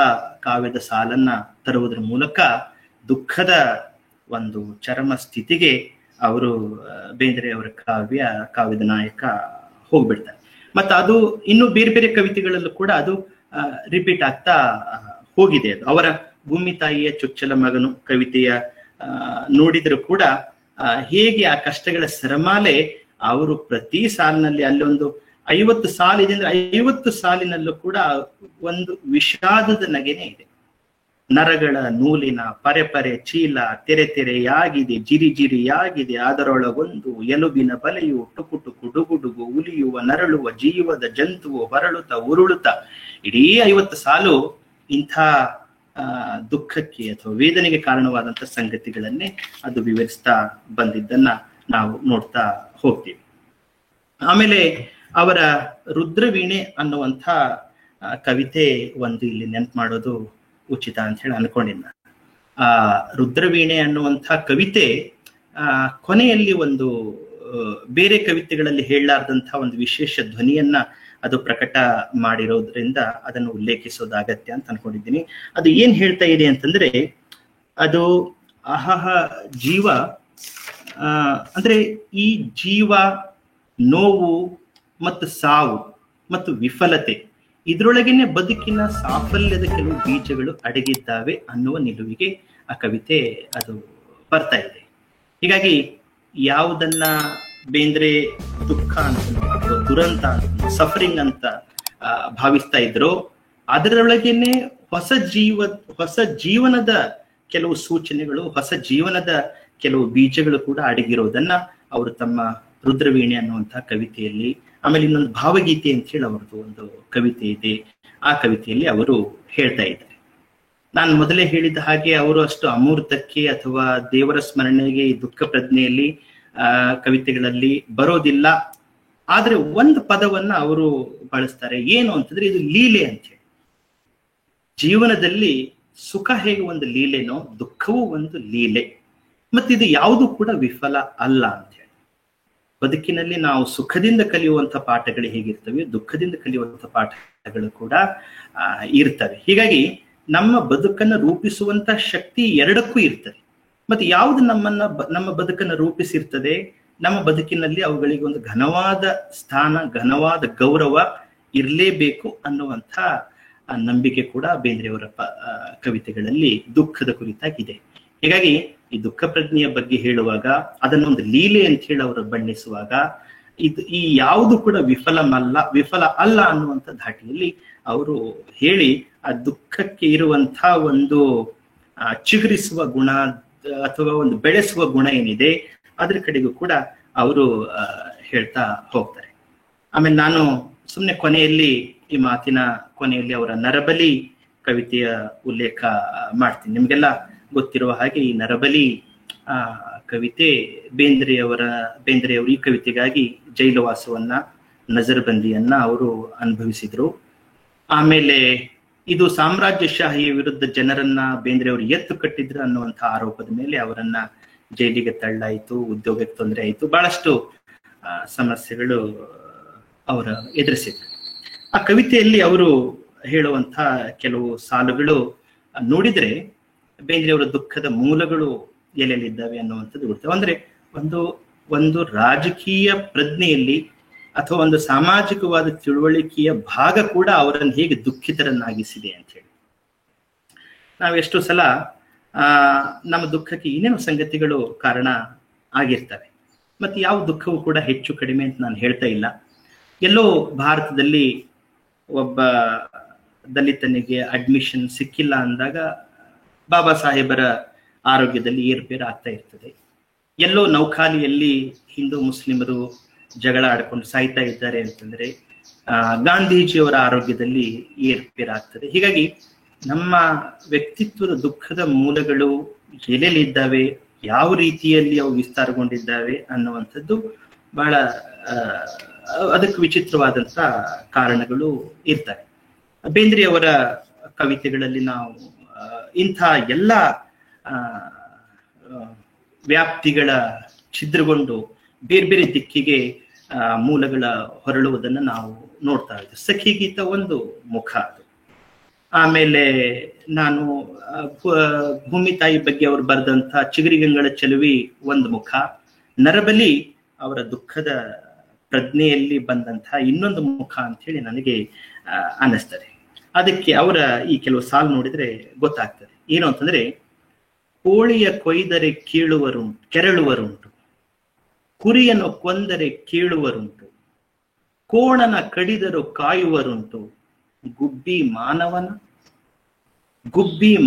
ಕಾವ್ಯದ ಸಾಲನ್ನ ತರುವುದರ ಮೂಲಕ ದುಃಖದ ಒಂದು ಚರಮ ಸ್ಥಿತಿಗೆ ಅವರು ಬೇಂದ್ರೆಯವರ ಕಾವ್ಯದ ನಾಯಕ ಹೋಗ್ಬಿಡ್ತಾರೆ. ಮತ್ತು ಅದು ಇನ್ನು ಬೇರೆ ಬೇರೆ ಕವಿತೆಗಳಲ್ಲೂ ಕೂಡ ಅದು ರಿಪೀಟ್ ಆಗ್ತಾ ಹೋಗಿದೆ. ಅದು ಅವರ ಭೂಮಿ ತಾಯಿಯ ಚೊಚ್ಚಲ ಮಗನು ಕವಿತೆಯ ನೋಡಿದ್ರು ಕೂಡ ಹೇಗೆ ಆ ಕಷ್ಟಗಳ ಸರಮಾಲೆ ಅವರು ಪ್ರತಿ ಸಾಲಿನಲ್ಲಿ ಅಲ್ಲೊಂದು 50 ಸಾಲಿದೆ ಅಂದ್ರೆ 50 ಸಾಲಿನಲ್ಲೂ ಕೂಡ ಒಂದು ವಿಷಾದದ ನಗೆನೇ ಇದೆ. ನರಗಳ ನೂಲಿನ ಪರೆ ಪರೆ ಚೀಲ ತೆರೆ ತೆರೆಯಾಗಿದೆ, ಜಿರಿ ಜಿರಿಯಾಗಿದೆ, ಅದರೊಳಗೊಂದು ಎಲುಬಿನ ಬಲೆಯು ಟುಕು ಟುಕು ಡುಗುಡುಗು ಉಲಿಯುವ ನರಳುವ ಜೀವದ ಜಂತುವು ಹೊರಳುತ್ತ ಉರುಳುತ್ತ. ಇಡೀ 50 ಸಾಲು ಇಂಥ ದುಃಖಕ್ಕೆ ಅಥವಾ ವೇದನೆಗೆ ಕಾರಣವಾದಂಥ ಸಂಗತಿಗಳನ್ನೇ ಅದು ವಿವರಿಸ್ತಾ ಬಂದಿದ್ದನ್ನ ನಾವು ನೋಡ್ತಾ ಹೋಗ್ತೀವಿ. ಆಮೇಲೆ ಅವರ ರುದ್ರವೀಣೆ ಅನ್ನುವಂಥ ಕವಿತೆ ಒಂದು ಇಲ್ಲಿ ನೆನಪು ಮಾಡೋದು ಉಚಿತ ಅಂತ ಹೇಳಿ ಅನ್ಕೊಂಡಿದ್ದ. ಆ ರುದ್ರವೀಣೆ ಅನ್ನುವಂಥ ಕವಿತೆ ಕೊನೆಯಲ್ಲಿ ಒಂದು ಬೇರೆ ಕವಿತೆಗಳಲ್ಲಿ ಹೇಳಲಾರ್ದಂಥ ಒಂದು ವಿಶೇಷ ಧ್ವನಿಯನ್ನ ಅದು ಪ್ರಕಟ ಮಾಡಿರೋದ್ರಿಂದ ಅದನ್ನು ಉಲ್ಲೇಖಿಸೋದು ಅಗತ್ಯ ಅಂತ ಅನ್ಕೊಂಡಿದ್ದೀನಿ. ಅದು ಏನ್ ಹೇಳ್ತಾ ಇದೆ ಅಂತಂದ್ರೆ, ಅದು ಅಹಹ ಜೀವ ಅಂದ್ರೆ ಈ ಜೀವ, ನೋವು ಮತ್ತು ಸಾವು ಮತ್ತು ವಿಫಲತೆ ಇದ್ರೊಳಗೇನೆ ಬದುಕಿನ ಸಾಫಲ್ಯದ ಕೆಲವು ಬೀಜಗಳು ಅಡಗಿದ್ದಾವೆ ಅನ್ನುವ ನಿಲುವಿಗೆ ಆ ಕವಿತೆ ಅದು ಬರ್ತಾ ಇದೆ. ಹೀಗಾಗಿ ಯಾವುದನ್ನ ಬೇಂದ್ರೆ ದುಃಖ ಅಂತ ದುರಂತ ಅಂತ ಸಫರಿಂಗ್ ಅಂತ ಭಾವಿಸ್ತಾ ಇದ್ರು, ಅದರೊಳಗೇನೆ ಹೊಸ ಜೀವನದ ಕೆಲವು ಸೂಚನೆಗಳು, ಹೊಸ ಜೀವನದ ಕೆಲವು ಬೀಜಗಳು ಕೂಡ ಅಡಗಿರೋದನ್ನ ಅವರು ತಮ್ಮ ರುದ್ರವೀಣೆ ಅನ್ನುವಂತಹ ಕವಿತೆಯಲ್ಲಿ, ಆಮೇಲೆ ಇನ್ನೊಂದು ಭಾವಗೀತೆ ಅಂತ ಹೇಳಿ ಅವರದ್ದು ಒಂದು ಕವಿತೆ ಇದೆ, ಆ ಕವಿತೆಯಲ್ಲಿ ಅವರು ಹೇಳ್ತಾ ಇದ್ದಾರೆ. ನಾನು ಮೊದಲೇ ಹೇಳಿದ ಹಾಗೆ ಅವರು ಅಷ್ಟು ಅಮೂರ್ತಕ್ಕೆ ಅಥವಾ ದೇವರ ಸ್ಮರಣೆಗೆ ಈ ದುಃಖ ಪ್ರಜ್ಞೆಯಲ್ಲಿ ಕವಿತೆಗಳಲ್ಲಿ ಬರೋದಿಲ್ಲ. ಆದ್ರೆ ಒಂದು ಪದವನ್ನ ಅವರು ಬಳಸ್ತಾರೆ, ಏನು ಅಂತಂದ್ರೆ ಇದು ಲೀಲೆ ಅಂತ ಹೇಳಿ. ಜೀವನದಲ್ಲಿ ಸುಖ ಹೇಗೆ ಒಂದು ಲೀಲೆನೋ ದುಃಖವೂ ಒಂದು ಲೀಲೆ, ಮತ್ತಿದು ಯಾವುದು ಕೂಡ ವಿಫಲ ಅಲ್ಲ ಅಂತ ಹೇಳಿ. ಬದುಕಿನಲ್ಲಿ ನಾವು ಸುಖದಿಂದ ಕಲಿಯುವಂಥ ಪಾಠಗಳು ಹೇಗಿರ್ತವೆ, ದುಃಖದಿಂದ ಕಲಿಯುವಂಥ ಪಾಠಗಳು ಕೂಡ ಇರ್ತವೆ. ಹೀಗಾಗಿ ನಮ್ಮ ಬದುಕನ್ನು ರೂಪಿಸುವಂತ ಶಕ್ತಿ ಎರಡಕ್ಕೂ ಇರ್ತದೆ. ಮತ್ತೆ ಯಾವುದು ನಮ್ಮ ಬದುಕನ್ನು ರೂಪಿಸಿರ್ತದೆ, ನಮ್ಮ ಬದುಕಿನಲ್ಲಿ ಅವುಗಳಿಗೆ ಒಂದು ಘನವಾದ ಸ್ಥಾನ, ಘನವಾದ ಗೌರವ ಇರಲೇಬೇಕು ಅನ್ನುವಂಥ ನಂಬಿಕೆ ಕೂಡ ಬೇಂದ್ರೆಯವರ ಕವಿತೆಗಳಲ್ಲಿ ದುಃಖದ ಕುರಿತಾಗಿದೆ. ಹೀಗಾಗಿ ಈ ದುಃಖ ಪ್ರಜ್ಞೆಯ ಬಗ್ಗೆ ಹೇಳುವಾಗ, ಅದನ್ನೊಂದು ಲೀಲೆ ಅಂತ ಹೇಳಿ ಅವರು ಬಣ್ಣಿಸುವಾಗ, ಈ ಯಾವುದು ಕೂಡ ವಿಫಲ ಅಲ್ಲ ಅನ್ನುವಂಥ ಧಾಟಿಯಲ್ಲಿ ಅವರು ಹೇಳಿ, ಆ ದುಃಖಕ್ಕೆ ಇರುವಂತ ಒಂದು ಚಿಗುರಿಸುವ ಗುಣ ಅಥವಾ ಒಂದು ಬೆಳೆಸುವ ಗುಣ ಏನಿದೆ ಅದ್ರ ಕಡೆಗೂ ಕೂಡ ಅವರು ಹೇಳ್ತಾ ಹೋಗ್ತಾರೆ. ಆಮೇಲೆ ನಾನು ಸುಮ್ಮನೆ ಕೊನೆಯಲ್ಲಿ, ಈ ಮಾತಿನ ಕೊನೆಯಲ್ಲಿ ಅವರ ನರಬಲಿ ಕವಿತೆಯ ಉಲ್ಲೇಖ ಮಾಡ್ತೀನಿ. ನಿಮ್ಗೆಲ್ಲ ಗೊತ್ತಿರುವ ಹಾಗೆ ಈ ನರಬಲಿ ಕವಿತೆ ಬೇಂದ್ರೆಯವರು ಈ ಕವಿತೆಗಾಗಿ ಜೈಲುವಾಸವನ್ನ, ನಜರ್ಬಂದಿಯನ್ನ ಅವರು ಅನುಭವಿಸಿದ್ರು. ಆಮೇಲೆ ಇದು ಸಾಮ್ರಾಜ್ಯಶಾಹಿಯ ವಿರುದ್ಧ ಜನರನ್ನ ಬೇಂದ್ರೆಯವರು ಎತ್ತು ಕಟ್ಟಿದ್ರು ಅನ್ನುವಂಥ ಆರೋಪದ ಮೇಲೆ ಅವರನ್ನ ಜೈಲಿಗೆ ತಳ್ಳಾಯಿತು, ಉದ್ಯೋಗಕ್ಕೆ ತೊಂದರೆ ಆಯಿತು, ಬಹಳಷ್ಟು ಸಮಸ್ಯೆಗಳು ಅವರ ಎದುರಿಸಿದ್ರು. ಆ ಕವಿತೆಯಲ್ಲಿ ಅವರು ಹೇಳುವಂತ ಕೆಲವು ಸಾಲುಗಳು ನೋಡಿದ್ರೆ ಬೇಂದ್ರೆಯವರ ದುಃಖದ ಮೂಲಗಳು ಎಲ್ಲೆಲ್ಲಿದ್ದಾವೆ ಅನ್ನುವಂಥದ್ದು ಗೊತ್ತೇವೆ. ಅಂದ್ರೆ ಒಂದು ರಾಜಕೀಯ ಪ್ರಜ್ಞೆಯಲ್ಲಿ ಅಥವಾ ಒಂದು ಸಾಮಾಜಿಕವಾದ ತಿಳುವಳಿಕೆಯ ಭಾಗ ಕೂಡ ಅವರನ್ನು ಹೇಗೆ ದುಃಖಿತರನ್ನಾಗಿಸಿದೆ ಅಂತ ಹೇಳಿ. ನಾವೆಷ್ಟೋ ಸಲ ನಮ್ಮ ದುಃಖಕ್ಕೆ ಏನೇನು ಸಂಗತಿಗಳು ಕಾರಣ ಆಗಿರ್ತವೆ. ಮತ್ತೆ ಯಾವ ದುಃಖವೂ ಕೂಡ ಹೆಚ್ಚು ಕಡಿಮೆ ಅಂತ ನಾನು ಹೇಳ್ತಾ ಇಲ್ಲ. ಎಲ್ಲೋ ಭಾರತದಲ್ಲಿ ಒಬ್ಬ ದಲಿತನಿಗೆ ಅಡ್ಮಿಷನ್ ಸಿಕ್ಕಿಲ್ಲ ಅಂದಾಗ ಬಾಬಾ ಸಾಹೇಬರ ಆರೋಗ್ಯದಲ್ಲಿ ಏರುಪೇರು ಆಗ್ತಾ ಇರ್ತದೆ. ಎಲ್ಲೋ ನೌಖಾಲಿಯಲ್ಲಿ ಹಿಂದೂ ಮುಸ್ಲಿಮರು ಜಗಳ ಆಡ್ಕೊಂಡು ಸಾಯ್ತಾ ಇದ್ದಾರೆ ಅಂತಂದ್ರೆ ಗಾಂಧೀಜಿಯವರ ಆರೋಗ್ಯದಲ್ಲಿ ಏರುಪೇರಾಗ್ತದೆ. ಹೀಗಾಗಿ ನಮ್ಮ ವ್ಯಕ್ತಿತ್ವದ ದುಃಖದ ಮೂಲಗಳು ಎಲ್ಲೆಲ್ಲಿದ್ದಾವೆ, ಯಾವ ರೀತಿಯಲ್ಲಿ ಅವು ವಿಸ್ತಾರಗೊಂಡಿದ್ದಾವೆ ಅನ್ನುವಂಥದ್ದು ಬಹಳ ಅದಕ್ಕೆ ವಿಚಿತ್ರವಾದಂಥ ಕಾರಣಗಳು ಇರ್ತವೆ. ಬೇಂದ್ರೆಯವರ ಕವಿತೆಗಳಲ್ಲಿ ನಾವು ಇಂಥ ಎಲ್ಲ ವ್ಯಾಪ್ತಿಗಳ ಛಿದ್ರಗೊಂಡು ಬೇರೆ ಬೇರೆ ದಿಕ್ಕಿಗೆ ಮೂಲಗಳ ಹೊರಳುವುದನ್ನು ನಾವು ನೋಡ್ತಾ ಇದ್ದೀವಿ. ಸಖಿಗೀತ ಒಂದು ಮುಖ ಅದು. ಆಮೇಲೆ ನಾನು ಭೂಮಿ ತಾಯಿ ಬಗ್ಗೆ ಅವರು ಬರೆದಂಥ ಚಿಗುರಿಗಂಗಳ ಚೆಲುವಿ ಒಂದು ಮುಖ. ನರಬಲಿ ಅವರ ದುಃಖದ ಪ್ರಜ್ಞೆಯಲ್ಲಿ ಬಂದಂತಹ ಇನ್ನೊಂದು ಮುಖ ಅಂತ ಹೇಳಿ ನನಗೆ ಅನ್ನಿಸ್ತದೆ. ಅದಕ್ಕೆ ಅವರ ಈ ಕೆಲವು ಸಾಲು ನೋಡಿದ್ರೆ ಗೊತ್ತಾಗ್ತದೆ. ಏನು ಅಂತಂದ್ರೆ, ಕೋಳಿಯ ಕೊಯ್ದರೆ ಕೆರಳುವರುಂಟು, ಕುರಿಯನ್ನು ಕೊಂದರೆ ಕೀಳುವರುಂಟು, ಕೋಣನ ಕಡಿದರು ಕಾಯುವರುಂಟು, ಗುಬ್ಬಿ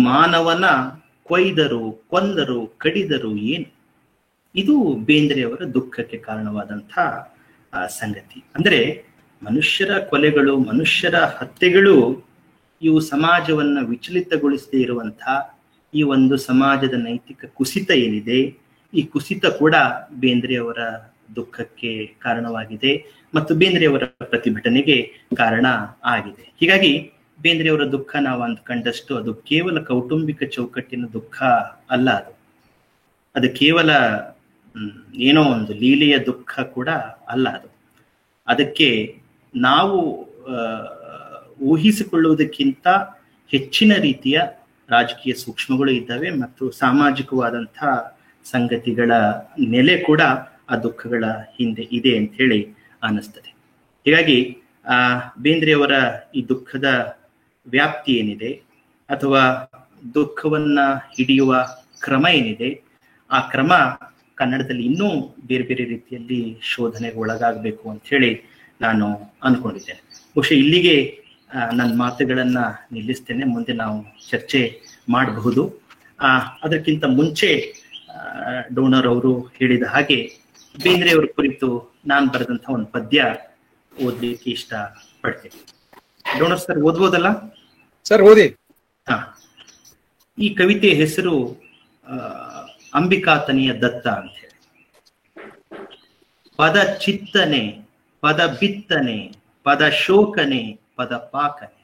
ಮಾನವನ ಕೊಯ್ದರು ಕೊಂದರು ಕಡಿದರು ಏನು. ಇದು ಬೇಂದ್ರೆಯವರ ದುಃಖಕ್ಕೆ ಕಾರಣವಾದಂಥ ಸಂಗತಿ. ಅಂದ್ರೆ ಮನುಷ್ಯರ ಕೊಲೆಗಳು, ಮನುಷ್ಯರ ಹತ್ಯೆಗಳು ಇವು ಸಮಾಜವನ್ನ ವಿಚಲಿತಗೊಳಿಸದೇ ಇರುವಂಥ ಈ ಒಂದು ಸಮಾಜದ ನೈತಿಕ ಕುಸಿತ ಏನಿದೆ, ಈ ಕುಸಿತ ಕೂಡ ಬೇಂದ್ರೆಯವರ ದುಃಖಕ್ಕೆ ಕಾರಣವಾಗಿದೆ ಮತ್ತು ಬೇಂದ್ರೆಯವರ ಪ್ರತಿಭಟನೆಗೆ ಕಾರಣ ಆಗಿದೆ. ಹೀಗಾಗಿ ಬೇಂದ್ರೆಯವರ ದುಃಖ ನಾವು ಅಂದ್ಕೊಂಡಷ್ಟು ಅದು ಕೇವಲ ಕೌಟುಂಬಿಕ ಚೌಕಟ್ಟಿನ ದುಃಖ ಅಲ್ಲ, ಅದು ಕೇವಲ ಏನೋ ಒಂದು ಲೀಲೆಯ ದುಃಖ ಕೂಡ ಅಲ್ಲ. ಅದಕ್ಕೆ ನಾವು ಊಹಿಸಿಕೊಳ್ಳುವುದಕ್ಕಿಂತ ಹೆಚ್ಚಿನ ರೀತಿಯ ರಾಜಕೀಯ ಸೂಕ್ಷ್ಮಗಳು ಇದ್ದಾವೆ ಮತ್ತು ಸಾಮಾಜಿಕವಾದಂಥ ಸಂಗತಿಗಳ ನೆಲೆ ಕೂಡ ಆ ದುಃಖಗಳ ಹಿಂದೆ ಇದೆ ಅಂತ ಹೇಳಿ ಅನ್ನಿಸ್ತದೆ. ಹೀಗಾಗಿ ಬೇಂದ್ರೆಯವರ ಈ ದುಃಖದ ವ್ಯಾಪ್ತಿ ಏನಿದೆ ಅಥವಾ ದುಃಖವನ್ನ ಹಿಡಿಯುವ ಕ್ರಮ ಏನಿದೆ, ಆ ಕ್ರಮ ಕನ್ನಡದಲ್ಲಿ ಇನ್ನೂ ಬೇರೆ ಬೇರೆ ರೀತಿಯಲ್ಲಿ ಶೋಧನೆಗೆ ಒಳಗಾಗಬೇಕು ಅಂತ ಹೇಳಿ ನಾನು ಅನ್ಕೊಂಡಿದ್ದೇನೆ. ಬಹುಶಃ ಇಲ್ಲಿಗೆ ನನ್ನ ಮಾತುಗಳನ್ನ ನಿಲ್ಲಿಸ್ತೇನೆ. ಮುಂದೆ ನಾವು ಚರ್ಚೆ ಮಾಡಬಹುದು. ಅದಕ್ಕಿಂತ ಮುಂಚೆ ಡೋನರ್ ಅವರು ಹೇಳಿದ ಹಾಗೆ ಬೇಂದ್ರೆಯವರ ಕುರಿತು ನಾನು ಬರೆದಂತಹ ಒಂದು ಪದ್ಯ ಓದ್ಲಿಕ್ಕೆ ಇಷ್ಟ ಪಡ್ತೇನೆ. Donor sir ಓದ್ಬೋದಲ್ಲ? ಸರ್ ಓದಿ. ಈ ಕವಿತೆಯ ಹೆಸರು ಅಂಬಿಕಾತನಿಯ ದತ್ತ ಅಂತ ಹೇಳಿ. ಪದ ಚಿತ್ತನೆ, ಪದ ಬಿತ್ತನೆ, ಪದ ಶೋಕನೆ, ಪದ ಪಾಕನೆ,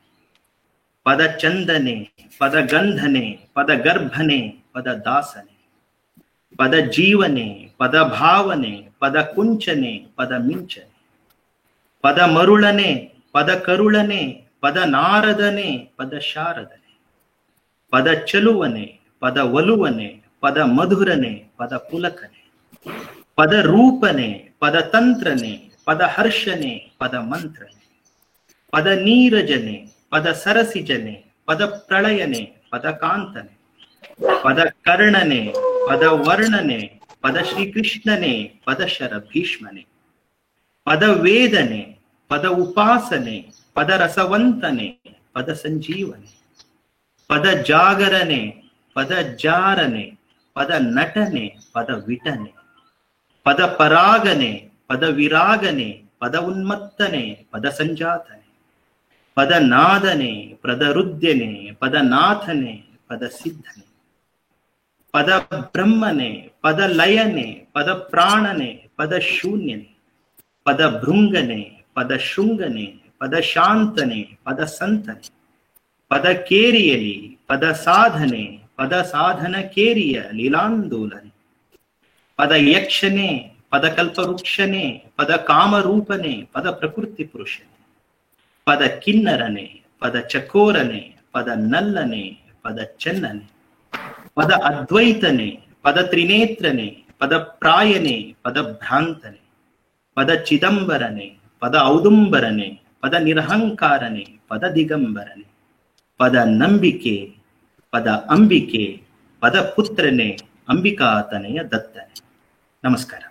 ಪದ ಚಂದನೆ, ಪದ ಗಂಧನೆ, ಪದ ಗರ್ಭನೆ, ಪದ ದಾಸನೆ, ಪದ ಜೀವನೆ, ಪದ ಭಾವನೆ, ಪದ ಕುಂಚನೆ, ಪದ ಮಿಂಚನೆ, ಪದ ಮರುಳನೆ, ಪದ ಕರುಳನೆ, ಪದ ನಾರದನೆ, ಪದ ಶಾರದನೆ, ಪದ ಚಲುವನೆ, ಪದ ಒಲುವನೆ, ಪದ ಮಧುರನೆ, ಪದ ಪುಲಕನೆ, ಪದ ರೂಪನೆ, ಪದ ತಂತ್ರನೆ, ಪದ ಹರ್ಷನೆ, ಪದ ಮಂತ್ರನೆ, ಪದ ನೀರಜನೆ, ಪದ ಸರಸಿಜನೆ, ಪದ ಪ್ರಳಯನೆ, ಪದ ಕಾಂತನೆ, ಪದ ಕರ್ಣನೆ, ಪದ ವರ್ಣನೆ, ಪದ ಶ್ರೀಕೃಷ್ಣನೆ, ಪದ ಶರ ಭೀಷ್ಮನೆ, ಪದ ವೇದನೆ, ಪದ ಉಪಾಸನೆ, ಪದ ರಸವಂತನೆ, ಪದ ಸಂಜೀವನೆ, ಪದ ಜಾಗರನೆ, ಪದ ಜಾರನೆ, ಪದ ನಟನೆ, ಪದ ವಿಟನೆ, ಪದ ಪರಾಗನೆ, ಪದ ವಿರಾಗನೆ, ಪದ ಉನ್ಮತ್ತನೆ, ಪದ ಸಂಜಾತನೆ, ಪದ ನಾದನೆ, ಪದ ರುದ್ಯನೆ, ಪದ ನಾಥನೆ, ಪದ ಸಿದ್ಧನೆ, ಪದ ಬ್ರಹ್ಮನೆ, ಪದ ಲಯನೆ, ಪದ ಪ್ರಾಣನೆ, ಪದ ಶೂನ್ಯನೆ, ಪದ ಭೃಂಗನೆ, ಪದ ಶೃಂಗನೆ, ಪದ ಶಾಂತನೆ, ಪದ ಸಂತನೆ, ಪದ ಕೇರಿಯಲಿ, ಪದ ಸಾಧನೆ, ಪದ ಸಾಧನ ಕೇರಿಯ ಲೀಲಾಂದೋಲನೆ, ಪದ ಯಕ್ಷನೆ, ಪದ ಕಲ್ಪವೃಕ್ಷನೆ, ಪದ ಕಾಮರೂಪನೆ, ಪದ ಪ್ರಕೃತಿ ಪುರುಷನೆ, ಪದ ಕಿನ್ನರನೆ, ಪದ ಚಕೋರನೆ, ಪದ ನಲ್ಲನೆ, ಪದ ಚೆನ್ನನೆ, ಪದ ಅದ್ವೈತನೆ, ಪದ ತ್ರಿನೇತ್ರನೆ, ಪದ ಪ್ರಾಯನೆ, ಪದ ಭ್ರಾಂತನೆ, ಪದ ಚಿದಂಬರನೆ, ಪದ ಔದುಂಬರನೆ, ಪದ ನಿರಹಂಕಾರನೆ, ಪದ ದಿಗಂಬರನೆ, ಪದ ನಂಬಿಕೆ, ಪದ ಅಂಬಿಕೆ, ಪದ ಪುತ್ರನೆ, ಅಂಬಿಕಾತನೆಯ ದತ್ತನೆ. ನಮಸ್ಕಾರ.